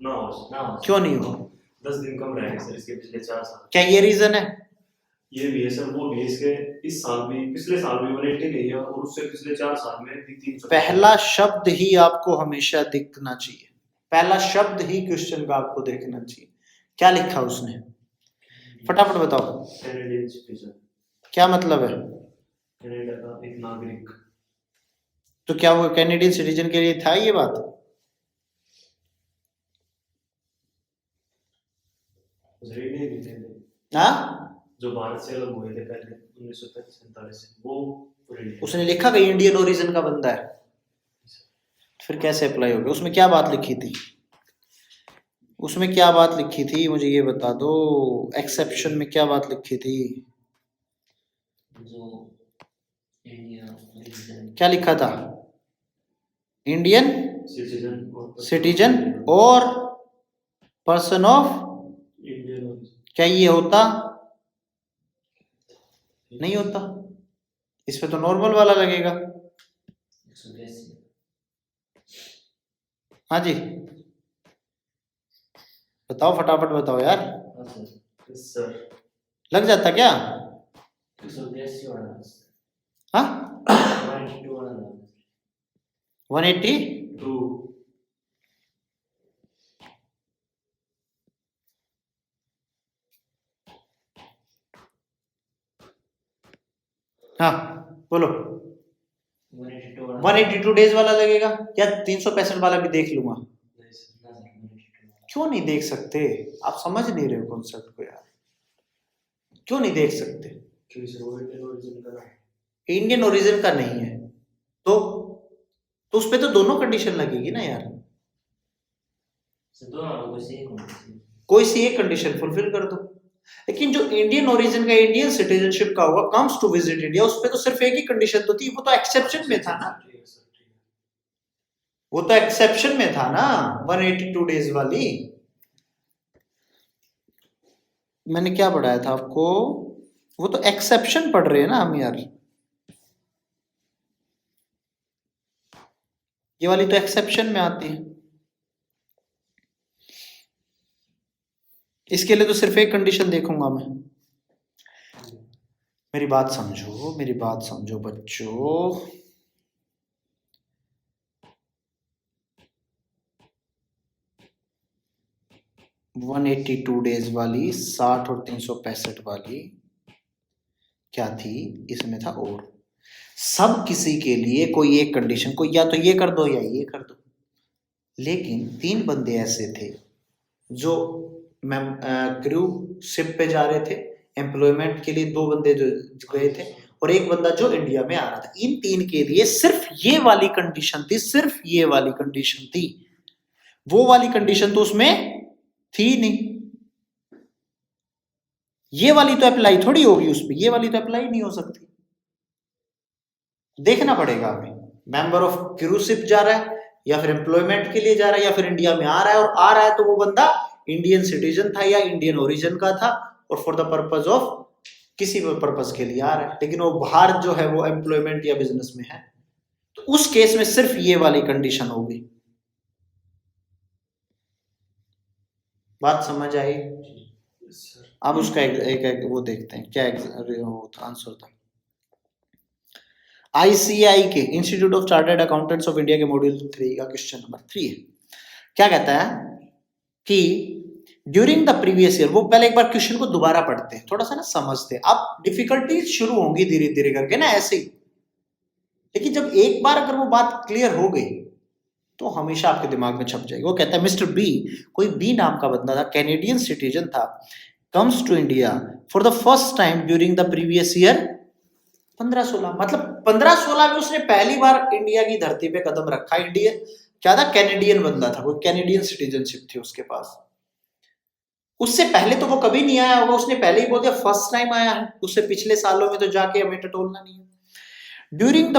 ना हो। क्यों नहीं हो? 10 दिन कम रह गए सर इसके पिछले 4 साल। क्या ये रीजन है? ये भी है सर, वो भी है, इसके इस साल भी, पिछले साल भी 180 गई है, और उससे पिछले 4 साल में भी 300। पहला शब्द ही आपको हमेशा दिखना चाहिए, पहला शब्द ही क्वेश्चन का आपको देखना चाहिए, क्या लिखा उसने, फटाफट बताओ। कैनेडियन सिटीजन, क्या मतलब है? कनाडा का एक नागरिक। तो क्या वो कैनेडियन सिटीजन के लिए था ये बात? हाँ, जो भारत से अलग हुए थे पहले 1947 से, वो उसने लिखा कि इंडियन ओरिजिन का बंदा है, फिर कैसे अप्लाई हो गया? उसमें क्या बात लिखी थी? उसमें क्या बात लिखी थी मुझे ये बता दो, एक्सेप्शन में क्या बात लिखी थी? जो इंडिया क्या लिखा था? इंडियन सिटीजन और पर्सन ऑफ क्या ये होता? नहीं होता। इस पे तो नॉर्मल वाला लगेगा। 182 हाँ जी, बताओ फटाफट बताओ यार। हाँ सर यस सर लग जाता क्या? 182 वाला हाँ 182 वाला 180। 2 हाँ बोलो। 182 वाला 182 डेज वाला लगेगा या 365 वाला भी देख लूंगा? ना सर 182 वाला क्यों नहीं देख सकते? आप समझ नहीं रहे हो कॉन्सेप्ट को यार, क्यों नहीं देख सकते? क्योंकि सर वो इंडियन ओरिजिन का है। इंडियन ओरिजिन का नहीं है तो उस पे तो दोनों कंडीशन लगेगी ना यार। सर दोनों वालों को से कौन सी कोई सी एक कंडीशन फुलफिल कर दो। लेकिन जो इंडियन ओरिजिन का, इंडियन सिटीजनशिप का होगा, कम्स टू विजिट इंडिया, उस पे तो सिर्फ एक ही कंडीशन तो थी, वो तो एक्सेप्शन में था ना। ठीक है सर ठीक है। वो तो एक्सेप्शन में था ना 182 डेज वाली। मैंने क्या पढ़ाया था आपको? वो तो एक्सेप्शन पढ़ रहे हैं ना हम यार। ये वाली तो एक्सेप्शन में आती है। इसके लिए तो सिर्फ एक कंडीशन देखूंगा मैं। मेरी बात समझो, मेरी बात समझो बच्चों। वन 182 डेज वाली, 60 और 365 वाली क्या थी? इसमें था और सब किसी के लिए कोई एक कंडीशन, कोई या तो ये कर दो या ये कर दो। लेकिन 3 बंदे ऐसे थे जो मैम क्रू शिप पे जा रहे थे एम्प्लॉयमेंट के लिए, 2 बंदे जो गए थे और एक बंदा जो इंडिया में आ रहा था। इन 3 के लिए सिर्फ ये वाली कंडीशन थी, सिर्फ ये वाली कंडीशन थी। वो वाली कंडीशन तो उसमें थी नहीं। ये वाली तो अप्लाई थोड़ी होगी उसमें, ये वाली तो अप्लाई नहीं हो सकती। देखना पड़ेगा हमें, मेंबर ऑफ क्रू शिप जा रहा है या फिर एम्प्लॉयमेंट के लिए जा रहा है या फिर इंडिया में आ रहा है, और आ रहा है तो वो बंदा इंडियन सिटीजन था या इंडियन ओरिजिन का था और फॉर द पर्पज ऑफ किसी पर्पज के लिए आ रहा है, लेकिन वो बाहर जो है वो एम्प्लॉयमेंट या बिजनेस में है, तो उस केस में सिर्फ ये वाली कंडीशन होगी। बात समझ आई? यस सर अब उसका एक वो देखते हैं क्या आंसर था। ICAI के institute of chartered accountants of India के मॉड्यूल 3 का क्वेश्चन नंबर 3 है। क्या कहता है कि ड्यूरिंग द प्रीवियस ईयर, वो पहले एक बार क्वेश्चन को दोबारा पढ़ते हैं, थोड़ा सा ना समझते हैं। अब डिफिकल्टीज शुरू होंगी धीरे धीरे करके ना ऐसे ही, लेकिन जब एक बार अगर वो बात क्लियर हो गई तो हमेशा आपके दिमाग में छप जाएगी। वो कहता है मिस्टर बी, कोई बी नाम का बंदा था, कैनेडियन सिटीजन था, comes to India for the first time during the previous year 15-16, मतलब 15-16 में उसने पहली बार इंडिया की धरती पे कदम रखा। इंडिया क्या था? कैनेडियन बंदा था, वो कैनेडियन सिटीजनशिप थी उसके पास। उससे पहले तो वो कभी नहीं आया होगा, उसने पहले ही बोल दिया फर्स्ट टाइम आया है। उससे पिछले सालों में तो जाके हमें टटोलना नहीं है। ड्यूरिंग द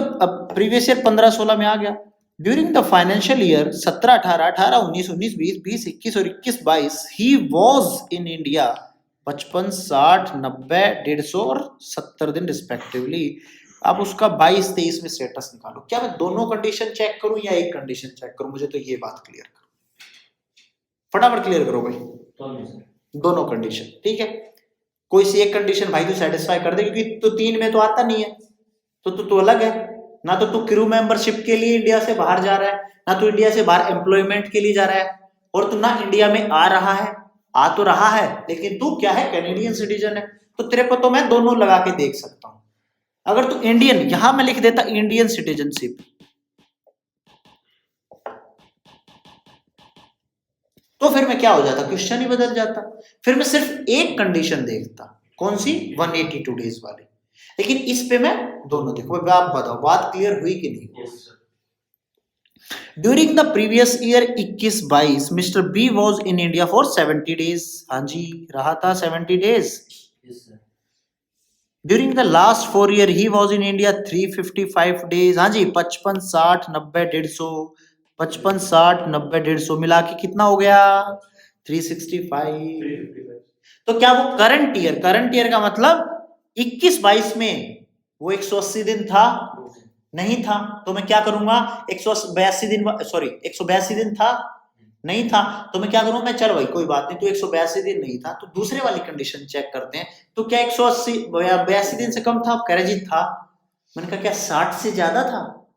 प्रीवियस ईयर 15-16 में आ गया। ड्यूरिंग द फाइनेंशियल ईयर 17-18, 18-19, 19-20, 20-21 और 21-22 ही वॉज इन इंडिया 55, 60, 90, 150 और 70 दिन रिस्पेक्टिवली। अब उसका 22-23 में स्टेटस निकालो। क्या मैं दोनों कंडीशन चेक करूं या एक कंडीशन चेक करूं? मुझे तो ये बात क्लियर करो, फटाफट क्लियर करो भाई। दोनों कंडीशन ठीक है। कोई सी एक कंडीशन भाई तू सेटिस्फाई कर दे, क्योंकि तो 3 में तो आता नहीं है, तो तू अलग है ना। तो तू क्रू मेंबरशिप के लिए इंडिया से बाहर जा रहा है, ना तू इंडिया से बाहर एम्प्लॉयमेंट के लिए जा रहा है, और तू ना इंडिया में आ रहा है। आ तो रहा है लेकिन तू क्या है? कैनेडियन सिटीजन है। तो तेरे पर तो मैं दोनों लगा के देख सकता हूं। अगर तू इंडियन, यहां मैं लिख देता इंडियन सिटीजनशिप, तो फिर मैं क्या हो जाता? क्वेश्चन ही बदल जाता। फिर मैं सिर्फ एक कंडीशन देखता, कौन सी? 182 डेज वाली। लेकिन इस पे मैं दोनों देखो। आप बताओ बात क्लियर हुई कि नहीं? Yes sir during the previous year 21-22 Mister B was in India for 70 days. हाँ जी, रहा था 70 days. During the last 4 year he was in India 355 days. हाँ जी, 55, 60, 90, 150, 55, 60, 90, 150 मिला के कितना हो गया? 365। 355 तो क्या वो करंट ईयर का मतलब 21-22 में वो 180 दिन था? नहीं था। तो मैं क्या करूंगा, 182 दिन, सॉरी 182 दिन था, नहीं था, तो मैं क्या करूं, मैं चल भाई कोई बात नहीं, तो 182 दिन नहीं था, तो दूसरे वाली कंडीशन चेक करते हैं। तो क्या 182 दिन से कम था? कह रहे जी था। मैंने कहा क्या 60 से ज्यादा था?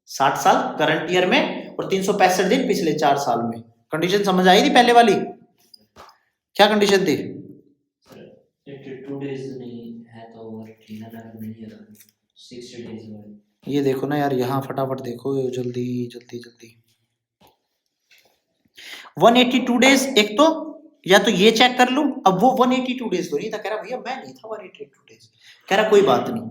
60 साल करंट ईयर में और 365 दिन पिछले 4 साल में। कंडीशन समझ आई थी पहले वाली? क्या कंडीशन थी? 82 days नहीं है तो और 3 नहीं है तो 60 days वाली। ये देखो ना यार, यहाँ फटाफट देखो, जल्दी जल्दी जल्दी। 182 डेज, एक तो या तो ये चेक कर लूं, अब वो 182 डेज तो नहीं था, कह रहा भैया मैं नहीं था 182 डेज, कह रहा कोई बात नहीं।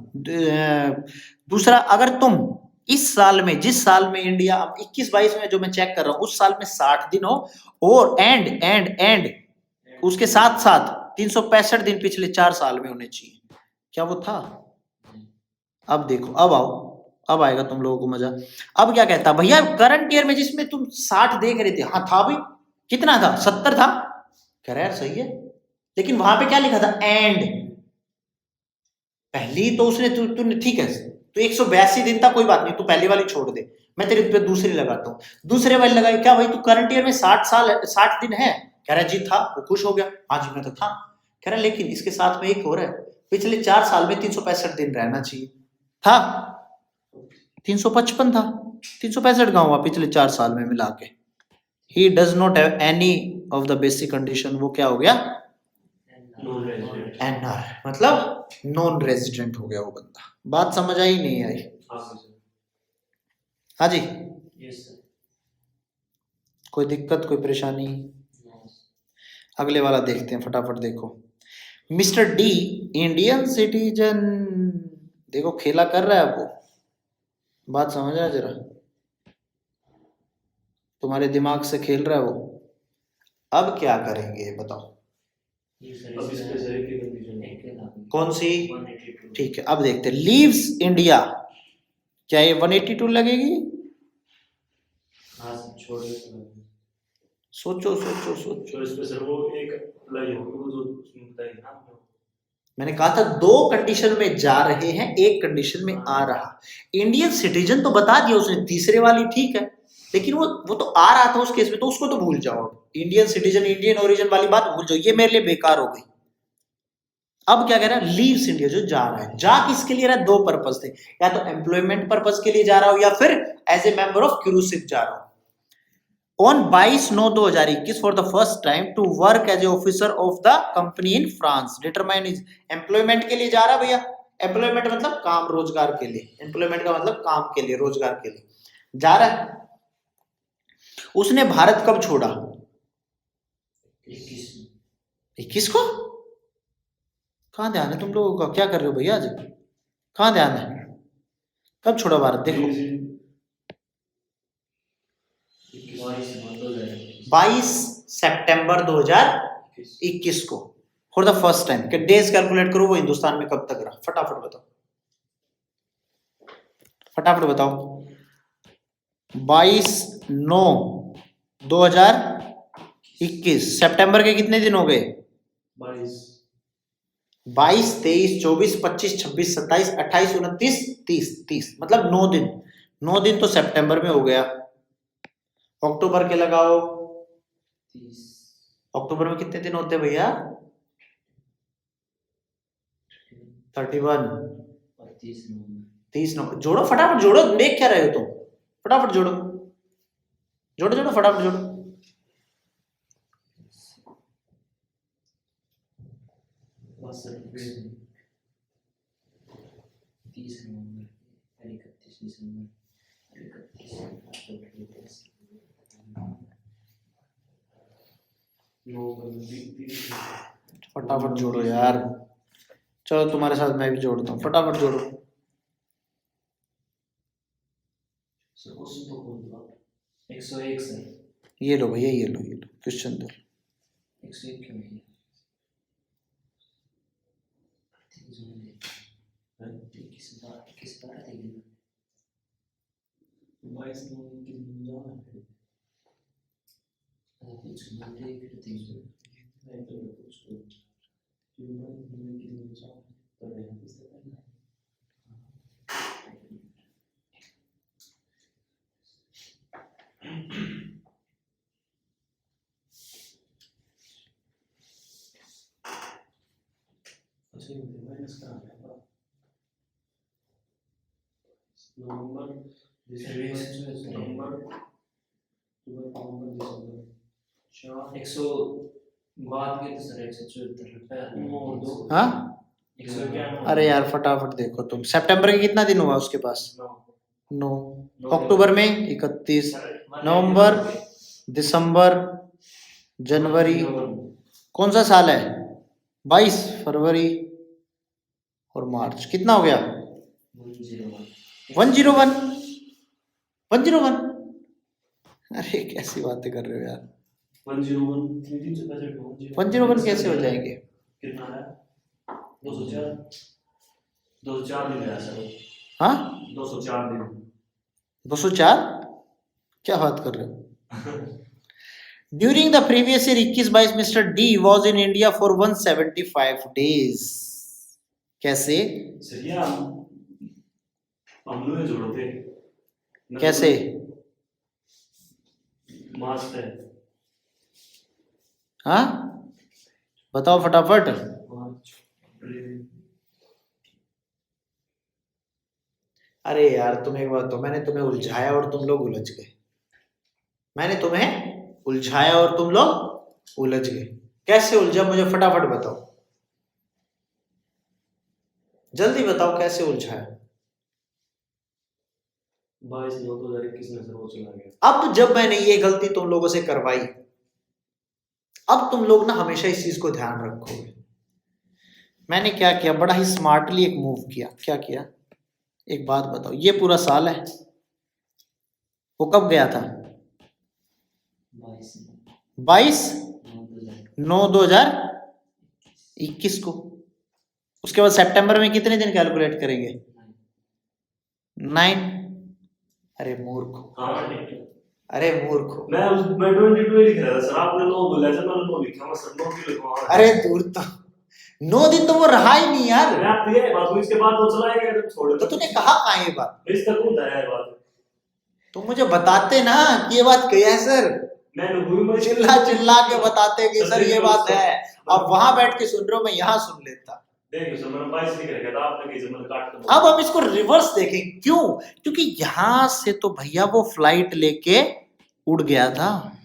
दूसरा, अगर तुम इस साल में, जिस साल में इंडिया, अब 21-22 में जो मैं चेक कर रहा हूं, उस साल में 60 दिन हो और एंड उसके साथ साथ 365 दिन पिछले 4 साल में होने चाहिए, क्या वो था? अब देखो, अब आओ, अब आएगा तुम लोगों को मजा। अब क्या कहता भैया, करंट ईयर में जिसमें तुम 60 देख रहे थे, हाँ था भाई, कितना था? 70 था। कह रहा यार सही है, लेकिन वहां पे क्या लिखा था? एंड। पहली तो उसने तूने ठीक है, तो 182 दिन था, कोई बात नहीं, तू पहली वाली छोड़ दे, मैं तेरे पे दूसरी लगाता हूँ। दूसरे वाली लगाई, क्या भाई तू करंट ईयर में 60 दिन है? कह रहा जी था। वो खुश हो गया, हाँ जी मैं तो था। कह रहा लेकिन इसके साथ में एक और है, पिछले 4 साल में 365 दिन रहना चाहिए था, 355 था, 365 कहाँ हुआ पिछले 4 साल में मिला के? He does not have any of the basic condition. वो क्या हो गया? Non resident. एनआर, मतलब नॉन रेजिडेंट हो गया वो बंदा। बात समझ आई नहीं आई? हाँ जी, Yes sir. कोई दिक्कत, कोई परेशानी? No. अगले वाला देखते हैं, फटाफट देखो। मिस्टर डी, इंडियन सिटीजन, देखो खेला कर रहा है वो, बात समझ रहा जरा, तुम्हारे दिमाग से खेल रहा है वो। अब क्या करेंगे बताओ? Yes sir. अब इस पे से एक ही कंडीशन है। एक के लागू। कौन सी? 182. ठीक है, अब देखते हैं। लीव्स इंडिया, क्या ये 182 लगेगी? हाँ सर, छोड़ दो सर। सोचो सोचो सोचो। तो इस पे सर वो एक अप्लाई होगी, वो जो उसमें बताई ना आपने। मैंने कहा था 2 कंडीशन में जा रहे हैं, एक कंडीशन में आ रहा। इंडियन सिटीजन तो बता दिया उसने, तीसरे वाली ठीक है, लेकिन वो तो आ रहा था उस केस में, तो उसको तो भूल जाओ। इंडियन सिटीजन, इंडियन ओरिजिन वाली बात भूल जाओ, ये मेरे लिए बेकार हो गई। अब क्या कह रहा है? लीव्स इंडिया, जो जा रहा है, जा किसके लिए रहा है? 2 पर्पस थे, या तो एम्प्लॉयमेंट पर्पस के लिए जा रहा हो, या फिर as a member of cruise ship जा रहा हो। On 22/9/2021 for the first time to work as a officer of the company in France. Determine is employment के लिए जा रहा है भैया। एम्प्लॉयमेंट मतलब काम, रोजगार के लिए। एम्प्लॉयमेंट का मतलब काम के लिए, रोजगार के लिए जा रहा है। उसने भारत कब छोड़ा? 21 को। कहाँ ध्यान है तुम लोगों का? क्या कर रहे हो भैया आज? कहाँ ध्यान है? कब छोड़ा भारत? देखो 22 सितंबर 2021 को फॉर द फर्स्ट टाइम। के डेज कैलकुलेट करो, वो हिंदुस्तान में कब तक रहा, फटाफट बताओ, फटाफट बताओ। 22/9/2021 सितंबर के कितने दिन हो गए? 22, 23, 24, 25, 26, 27, 28, 29, 30, मतलब 9 दिन। 9 दिन तो सितंबर में हो गया। अक्टूबर के लगाओ, 30. अक्टूबर में कितने दिन होते हैं भैया? 31 और 30 नवंबर. 30 नंबर। जोड़ो फटाफट, जोड़ो, देख क्या रहे हो तुम? फटाफट जोड़ो, जोड़ो जोड़ो, फटाफट जोड़ो। बस 30 नवंबर, 31 दिसंबर, 31 फटाफट जोड़ो यार, चलो तुम्हारे साथ मैं भी जोड़ता हूँ, फटाफट जोड़ो। सर क्वेश्चन तो खोल दो आप. 101 सर. ये लो भैया, ये लो क्वेश्चन दो। 101 क्यों है? किस बार देंगे? 22 नवंबर की जाना है. कुछ मंडे के दिन नहीं तो कुछ ह्यूमन की दिशा तो नहीं इससे पहले अच्छी माइनस करा है नवंबर दिसंबर दिसंबर 100 बाद के तो सर 174 रुपए और दो हाँ 191 अरे यार फटाफट देखो तुम, सितंबर के कितना दिन हुआ उसके पास? 9। अक्टूबर में 31, नवंबर, दिसंबर, जनवरी, कौन सा साल है? 22, फरवरी और मार्च, कितना हो गया? 101। 101। अरे कैसी बातें कर रहे हो यार, 101 कैसे हो जाएंगे? कितना है? 204 दिन है सर। हाँ 204 दिन। 204? क्या बात कर रहे हो? During the previous year 21-22 mister D was in India for 175 days. कैसे? सर ये हम लोग जोड़ते कैसे? मास्क है। हाँ बताओ फटाफट। अरे यार तुम एक बात तो, मैंने तुम्हें उलझाया और तुम लोग उलझ गए। मैंने तुम्हें उलझाया और तुम लोग उलझ गए। कैसे उलझा मुझे फटाफट बताओ, जल्दी बताओ कैसे उलझाया। 22/9/2021 में सर वो चला गया। अब जब मैंने ये गलती तुम लोगों से करवाई, अब तुम लोग ना हमेशा इस चीज को ध्यान रखोगे। मैंने क्या किया, बड़ा ही स्मार्टली एक मूव किया। क्या किया? एक बात बताओ, ये पूरा साल है, वो कब गया था? 22/9/2021 को। उसके बाद सितंबर में कितने दिन कैलकुलेट करेंगे? 9। अरे मूर्ख, अरे मूर्ख। मैं 22 लिख रहा था सर, आपने 9 बोला सर, मैंने 9 लिखा। मैं सर 9 क्यों लिखवा? अरे दूर तो 9 दिन तो वो रहा ही नहीं यार। मैं आप ये बात हुई, इसके बाद वो चला गया तो छोड़ तो तूने कहा कहाँ ये बात? इस तक होता है बात। तो मुझे बताते ना कि ये बात कही है सर। मैं चिल्ला चिल्ला के बताते कि सर ये बात है, अब वहां बैठ के सुन रहे हो, मैं यहाँ सुन लेता। देखिए सर मैंने 22 लिख रखा था, आपने कैसे मैंने काट कर। अब हम इसको रिवर्स देखें। क्यों? क्योंकि यहां से तो भैया वो फ्लाइट लेके उड़ गया था,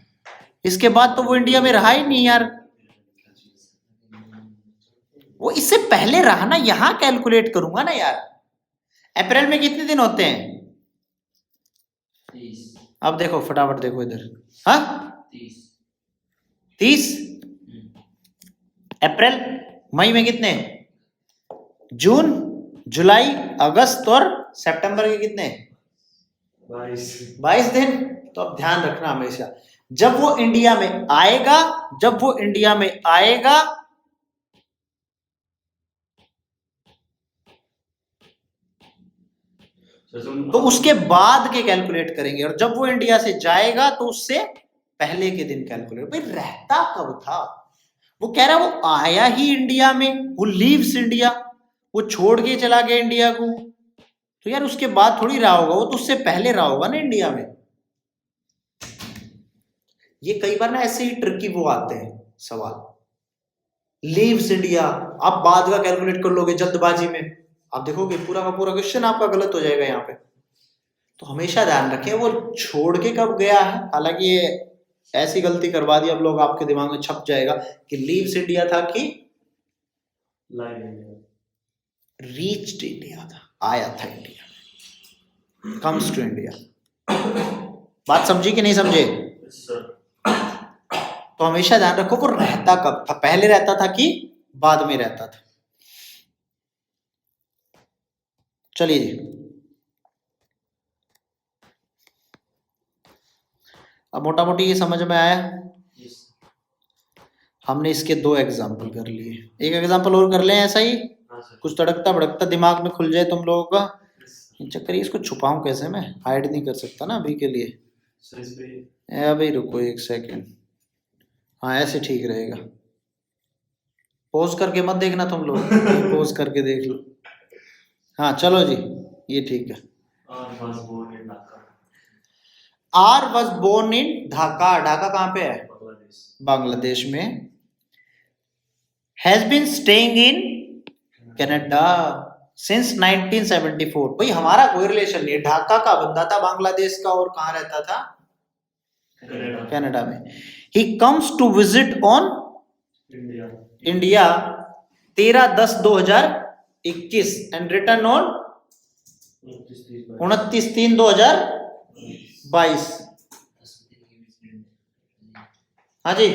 इसके बाद तो वो इंडिया में रहा ही नहीं यार। वो इससे पहले रहा ना, यहां कैलकुलेट करूंगा ना यार। अप्रैल में कितने दिन होते हैं? 30 अब देखो फटाफट देखो इधर। हाँ 30। अप्रैल, मई में कितने? जून, जुलाई, अगस्त और सितंबर के कितने? 22 दिन। तो अब ध्यान रखना हमेशा, जब वो इंडिया में आएगा, जब वो इंडिया में आएगा तो उसके बाद के कैलकुलेट करेंगे, और जब वो इंडिया से जाएगा तो उससे पहले के दिन कैलकुलेट। भाई रहता कब था? वो कह रहा वो आया ही इंडिया में, वो लीव्स इंडिया, वो छोड़ के चला गया इंडिया को, तो यार उसके बाद थोड़ी रहा होगा, वो तो उससे पहले रहा होगा ना इंडिया में। ये कई बार ना ऐसे ही ट्रिकी वो आते हैं सवाल, लीव्स इंडिया, आप बाद का कैलकुलेट कर लोगे जल्दबाजी में, आप देखोगे पूरा का पूरा क्वेश्चन आपका गलत हो जाएगा यहाँ पे। तो हमेशा ध्यान रखें वो छोड़ के कब गया है। हालांकि ये ऐसी गलती करवा दी, अब लोग आपके दिमाग में छप जाएगा कि लीव्स इंडिया था कि रीच्ड इंडिया था, आया था इंडिया, कम्स टू इंडिया। बात समझी कि नहीं समझे? तो हमेशा ध्यान रखो वो रहता कब था, पहले रहता था कि बाद में रहता था। चलिए जी, अब मोटा मोटी ये समझ में आया। हमने इसके 2 एग्जाम्पल कर लिए, एक एग्जाम्पल और कर लें ऐसा ही, कुछ तड़कता भड़कता दिमाग में खुल जाए तुम लोगों का। चक्कर इसको छुपाऊं कैसे, मैं हाइड नहीं कर सकता ना अभी के लिए। अभी रुको 1 सेकेंड, हाँ ऐसे ठीक रहेगा। पोज करके मत देखना तुम लोग, पोज करके देख लो। हाँ चलो जी, ये ठीक है। और was born in Dhaka, R was born in Dhaka. Dhaka कहाँ पे है? बांग्लादेश। बांग्लादेश में। Has been staying in Canada since 1974। भाई हमारा कोई रिलेशन नहीं, ढाका का बंदा था बांग्लादेश का, और कहाँ रहता था? कनाडा, कनाडा में। He comes to visit on India, India 13/10/2021 and return on 29/3/2022। हाँ जी,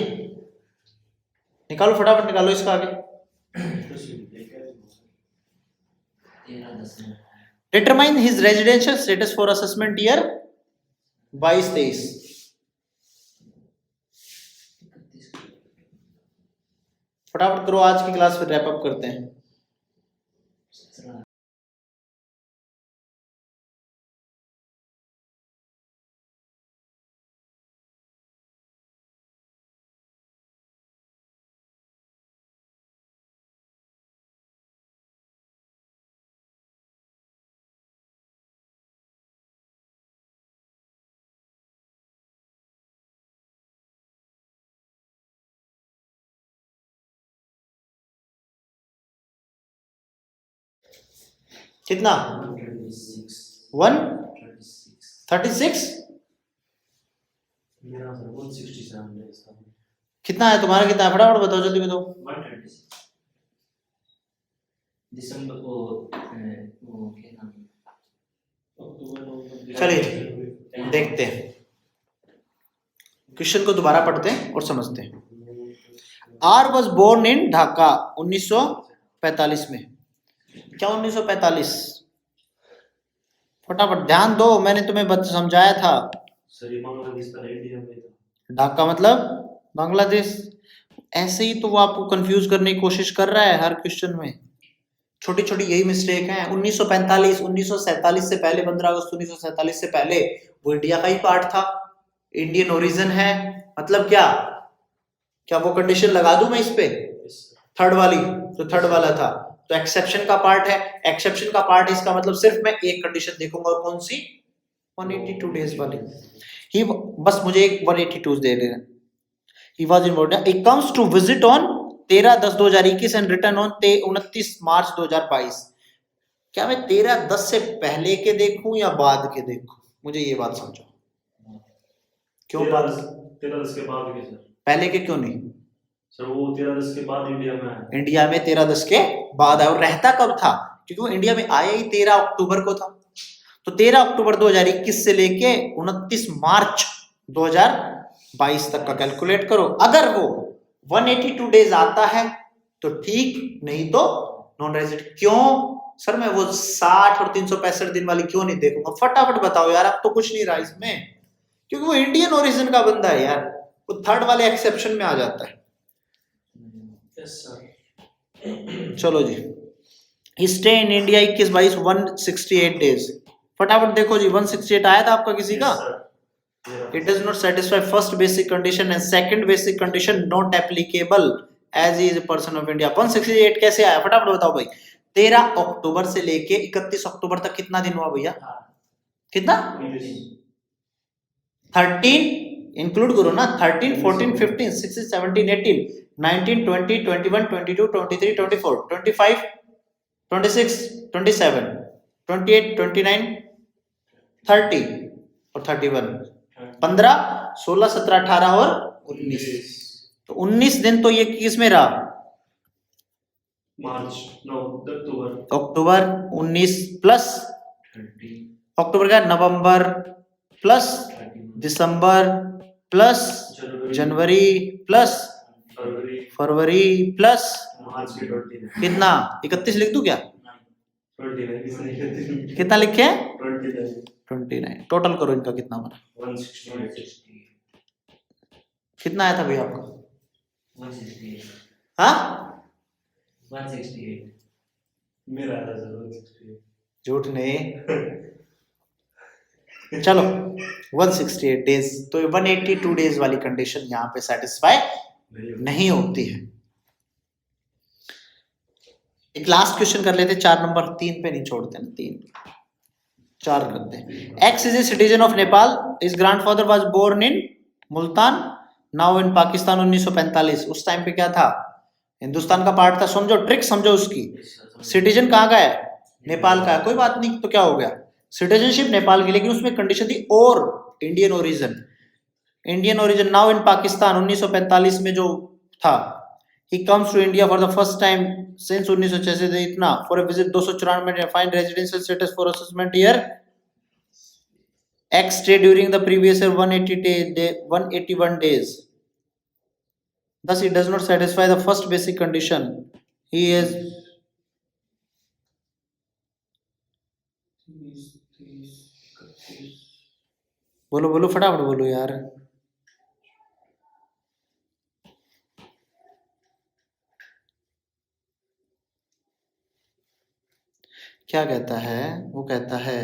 निकालो फटाफट निकालो इसका आगे। 13-10 में determine his residential status for assessment year 22-23। फटाफट करो, आज की क्लास फिर रैप अप करते हैं। कितना? 136। मेरा सर 167 है इसका। कितना है तुम्हारा? कितना है फटाफट बताओ, जल्दी बताओ। 126 दिसंबर को क्या नाम है? चलिए देखते हैं, क्वेश्चन को दोबारा पढ़ते हैं और समझते हैं। R was born in Dhaka 1945 में। क्या 1945? फटाफट ध्यान दो, मैंने तुम्हें समझाया था। सर ये बांग्लादेश का इंडिया में था। ढाका मतलब बांग्लादेश। ऐसे ही तो वो आपको कंफ्यूज करने की कोशिश कर रहा है हर क्वेश्चन में। छोटी छोटी यही मिस्टेक है। 1945, 1947 से पहले, 15 अगस्त 1947 से पहले वो इंडिया का ही पार्ट था, इंडियन ओरिजिन है। मतलब क्या क्या वो कंडीशन लगा दूं मैं इस पे? थर्ड वाली, तो थर्ड वाला था तो एक्सेप्शन का पार्ट है। एक्सेप्शन का पार्ट है, इसका मतलब सिर्फ मैं एक कंडीशन देखूंगा, और कौन सी? 182 डेज वाली ही। बस मुझे एक 182 दे देना। He was important. It comes to visit on 13/10/2021 and return on 29 March 2022। क्या मैं 13/10 से पहले के देखूं या बाद के देखूं? मुझे ये बात समझो। क्यों बाद? 13-10 के बाद के सर। पहले के क्यों नहीं? सर वो 13-10 के बाद इंडिया में आया। इंडिया में 13/10 के बाद आया। और रहता कब था? क्योंकि वो इंडिया में आया ही 13 अक्टूबर को था। तो 13 अक्टूबर 2021 से लेके 29 मार्च 2022 तक का कैलकुलेट करो। अगर वो 182 डेज आता है तो ठीक, नहीं तो नॉन रेजिडेंट। क्यों सर मैं वो 60 और 365 दिन वाली क्यों नहीं देखूंगा? फटाफट बताओ यार, अब तो कुछ नहीं रहा इसमें, क्योंकि वो इंडियन ओरिजिन का बंदा है यार, वो थर्ड वाले एक्सेप्शन में आ जाता है। Yes sir. चलो जी, स्टे इन इंडिया 21-22 168 डेज। फटाफट देखो जी, 168 आया था आपका किसी का? It does not satisfy first basic condition and second basic condition not applicable as he is a person of India। 168 कैसे आया? फटाफट बताओ भाई। 13 अक्टूबर से लेके 31 अक्टूबर तक कितना दिन हुआ भैया? कितना? 13 इंक्लूड करो ना। 13, 14, 15, 16, 17, 18, 19, 20, 21, 22, 23, 24, 25, 26, 27, 28, 29, 30 और 31, 15, 16, 17, 18 और 19। तो 19 दिन तो ये किस में रहा? मार्च, नो अक्टूबर। अक्टूबर 19 प्लस अक्टूबर का नवंबर प्लस दिसंबर प्लस जनवरी प्लस फरवरी प्लस मार्च के 29। कितना? 31 लिख दूं क्या? 29 कितना लिखे? 29। 29। टोटल करो इनका कितना बना? 168। कितना आया था भैया आपका? 168 हाँ 168 मेरा आया सर 168। झूठ नहीं। चलो 168 डेज, तो 182 डेज वाली कंडीशन यहाँ पे सेटिस्फाई नहीं होती है। एक लास्ट क्वेश्चन कर लेते, 4 नंबर, 3 पे नहीं छोड़ते ना, 3 4 करते हैं। X is a citizen of Nepal, is grandfather was born in Multan, now in Pakistan 1945। उस टाइम पे क्या था, हिंदुस्तान का पार्ट था। समझो ट्रिक, समझो उसकी। सिटीजन कहाँ का है, नेपाल का है, कोई बात नहीं, तो क्या हो गया, सिटीजनशिप नेपाल की, लेकिन उसमें कंडीशन थी और Indian origin, Indian origin. Now in Pakistan 1945 में जो था, he comes to India for the first time since 1986 से इतना for a visit 294 में find residential status for assessment here, X stay during the previous year 181 days, thus he does not satisfy the first basic condition, he is बोलो बोलो फटाफट बोलो यार, क्या कहता है वो, कहता है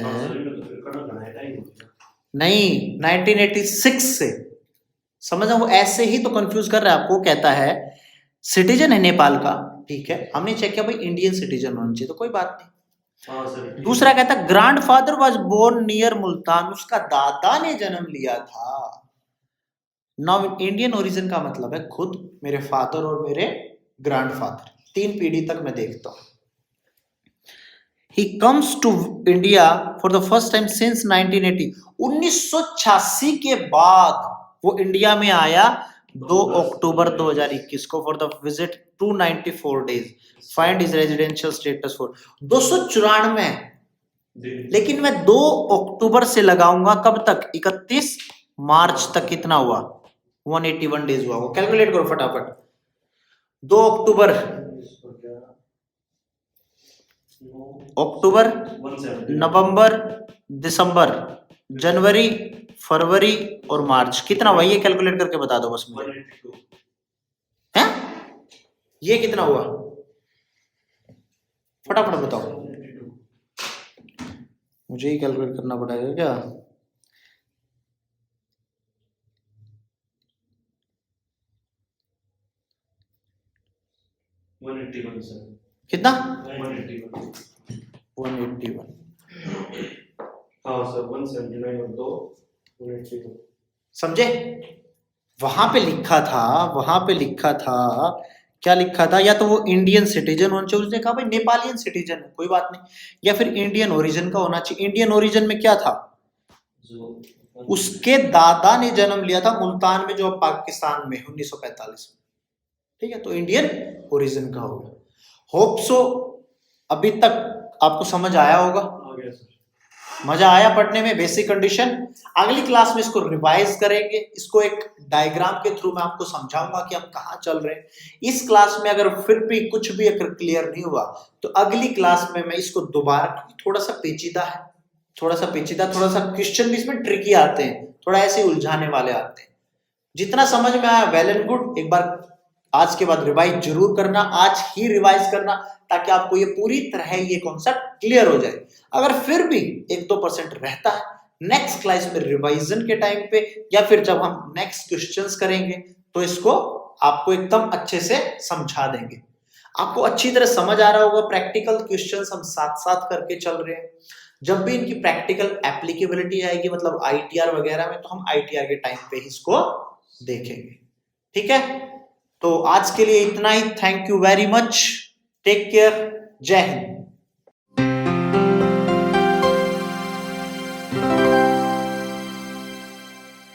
नहीं 1986 से, समझ, वो ऐसे ही तो कंफ्यूज कर रहा है आपको। कहता है सिटीजन है नेपाल का, ठीक है, हमने चेक किया भाई इंडियन सिटीजन होना चाहिए, तो कोई बात नहीं। दूसरा कहता है grandfather was born near Multan, उसका दादा ने जन्म लिया था। नाउ इंडियन ओरिजिन का मतलब है खुद मेरे फादर और मेरे ग्रैंडफादर, 3 पीढ़ी तक मैं देखता हूं। He comes to India for the first time since 1980, 1986 के बाद वो इंडिया में आया 2 अक्टूबर 2021 को for the visit 294 days, find his residential status for 294, लेकिन मैं 2 अक्टूबर से लगाऊंगा कब तक, 31 मार्च तक, कितना हुआ 181 डेज हुआ। वो कैलकुलेट करो फटाफट, 2 अक्टूबर, अक्टूबर, नवंबर, दिसंबर, जनवरी, फरवरी और मार्च, कितना हुआ ये कैलकुलेट करके बता दो बस मुझे, हैं ये कितना हुआ फटाफट बताओ, मुझे ही कैलकुलेट करना पड़ेगा क्या, कितना 181, हाँ सर 179 और 2 181, समझे। वहां पे लिखा था, वहां पे लिखा था, क्या लिखा था, या तो वो इंडियन सिटीजन होना चाहिए, उसने कहा भाई नेपालियन सिटीजन है कोई बात नहीं, या फिर इंडियन ओरिजिन का होना चाहिए। इंडियन ओरिजिन में क्या था, उसके दादा ने जन्म लिया था मुल्तान में, जो पाकिस्तान में 1945 में, ठीक है, तो इंडियन ओरिजिन का होगा। होप सो अभी तक आपको समझ आया होगा, मजा आया पढ़ने में, बेसिक कंडीशन। अगली क्लास में इसको रिवाइज करेंगे, इसको एक डायग्राम के थ्रू मैं आपको समझाऊंगा कि हम कहाँ चल रहे हैं। इस क्लास में अगर फिर भी कुछ भी अगर क्लियर नहीं हुआ तो अगली क्लास में मैं इसको दोबारा, थोड़ा सा पेचीदा है, थोड़ा सा क्वेश्चन भी इसमें ट्रिकी आते हैं, थोड़ा ऐसे उलझाने वाले आते हैं। जितना समझ में आया वेल एंड गुड, एक बार आज के बाद रिवाइज जरूर करना, आज ही रिवाइज करना, ताकि आपको ये पूरी तरह ये कॉन्सेप्ट क्लियर हो जाए। अगर फिर भी 1-2% रहता है, नेक्स्ट क्लास में रिवाइजन के टाइम पे या फिर जब हम नेक्स्ट क्वेश्चंस करेंगे तो इसको आपको एकदम अच्छे से समझा देंगे। आपको अच्छी तरह समझ आ रहा होगा, प्रैक्टिकल क्वेश्चंस हम साथ साथ करके चल रहे हैं। जब भी इनकी प्रैक्टिकल एप्लीकेबिलिटी आएगी, मतलब आईटीआर वगैरह में, तो हम आईटीआर के टाइम पे इसको देखेंगे, ठीक है। तो आज के लिए इतना ही, thank you very much, take care, Jai Hind.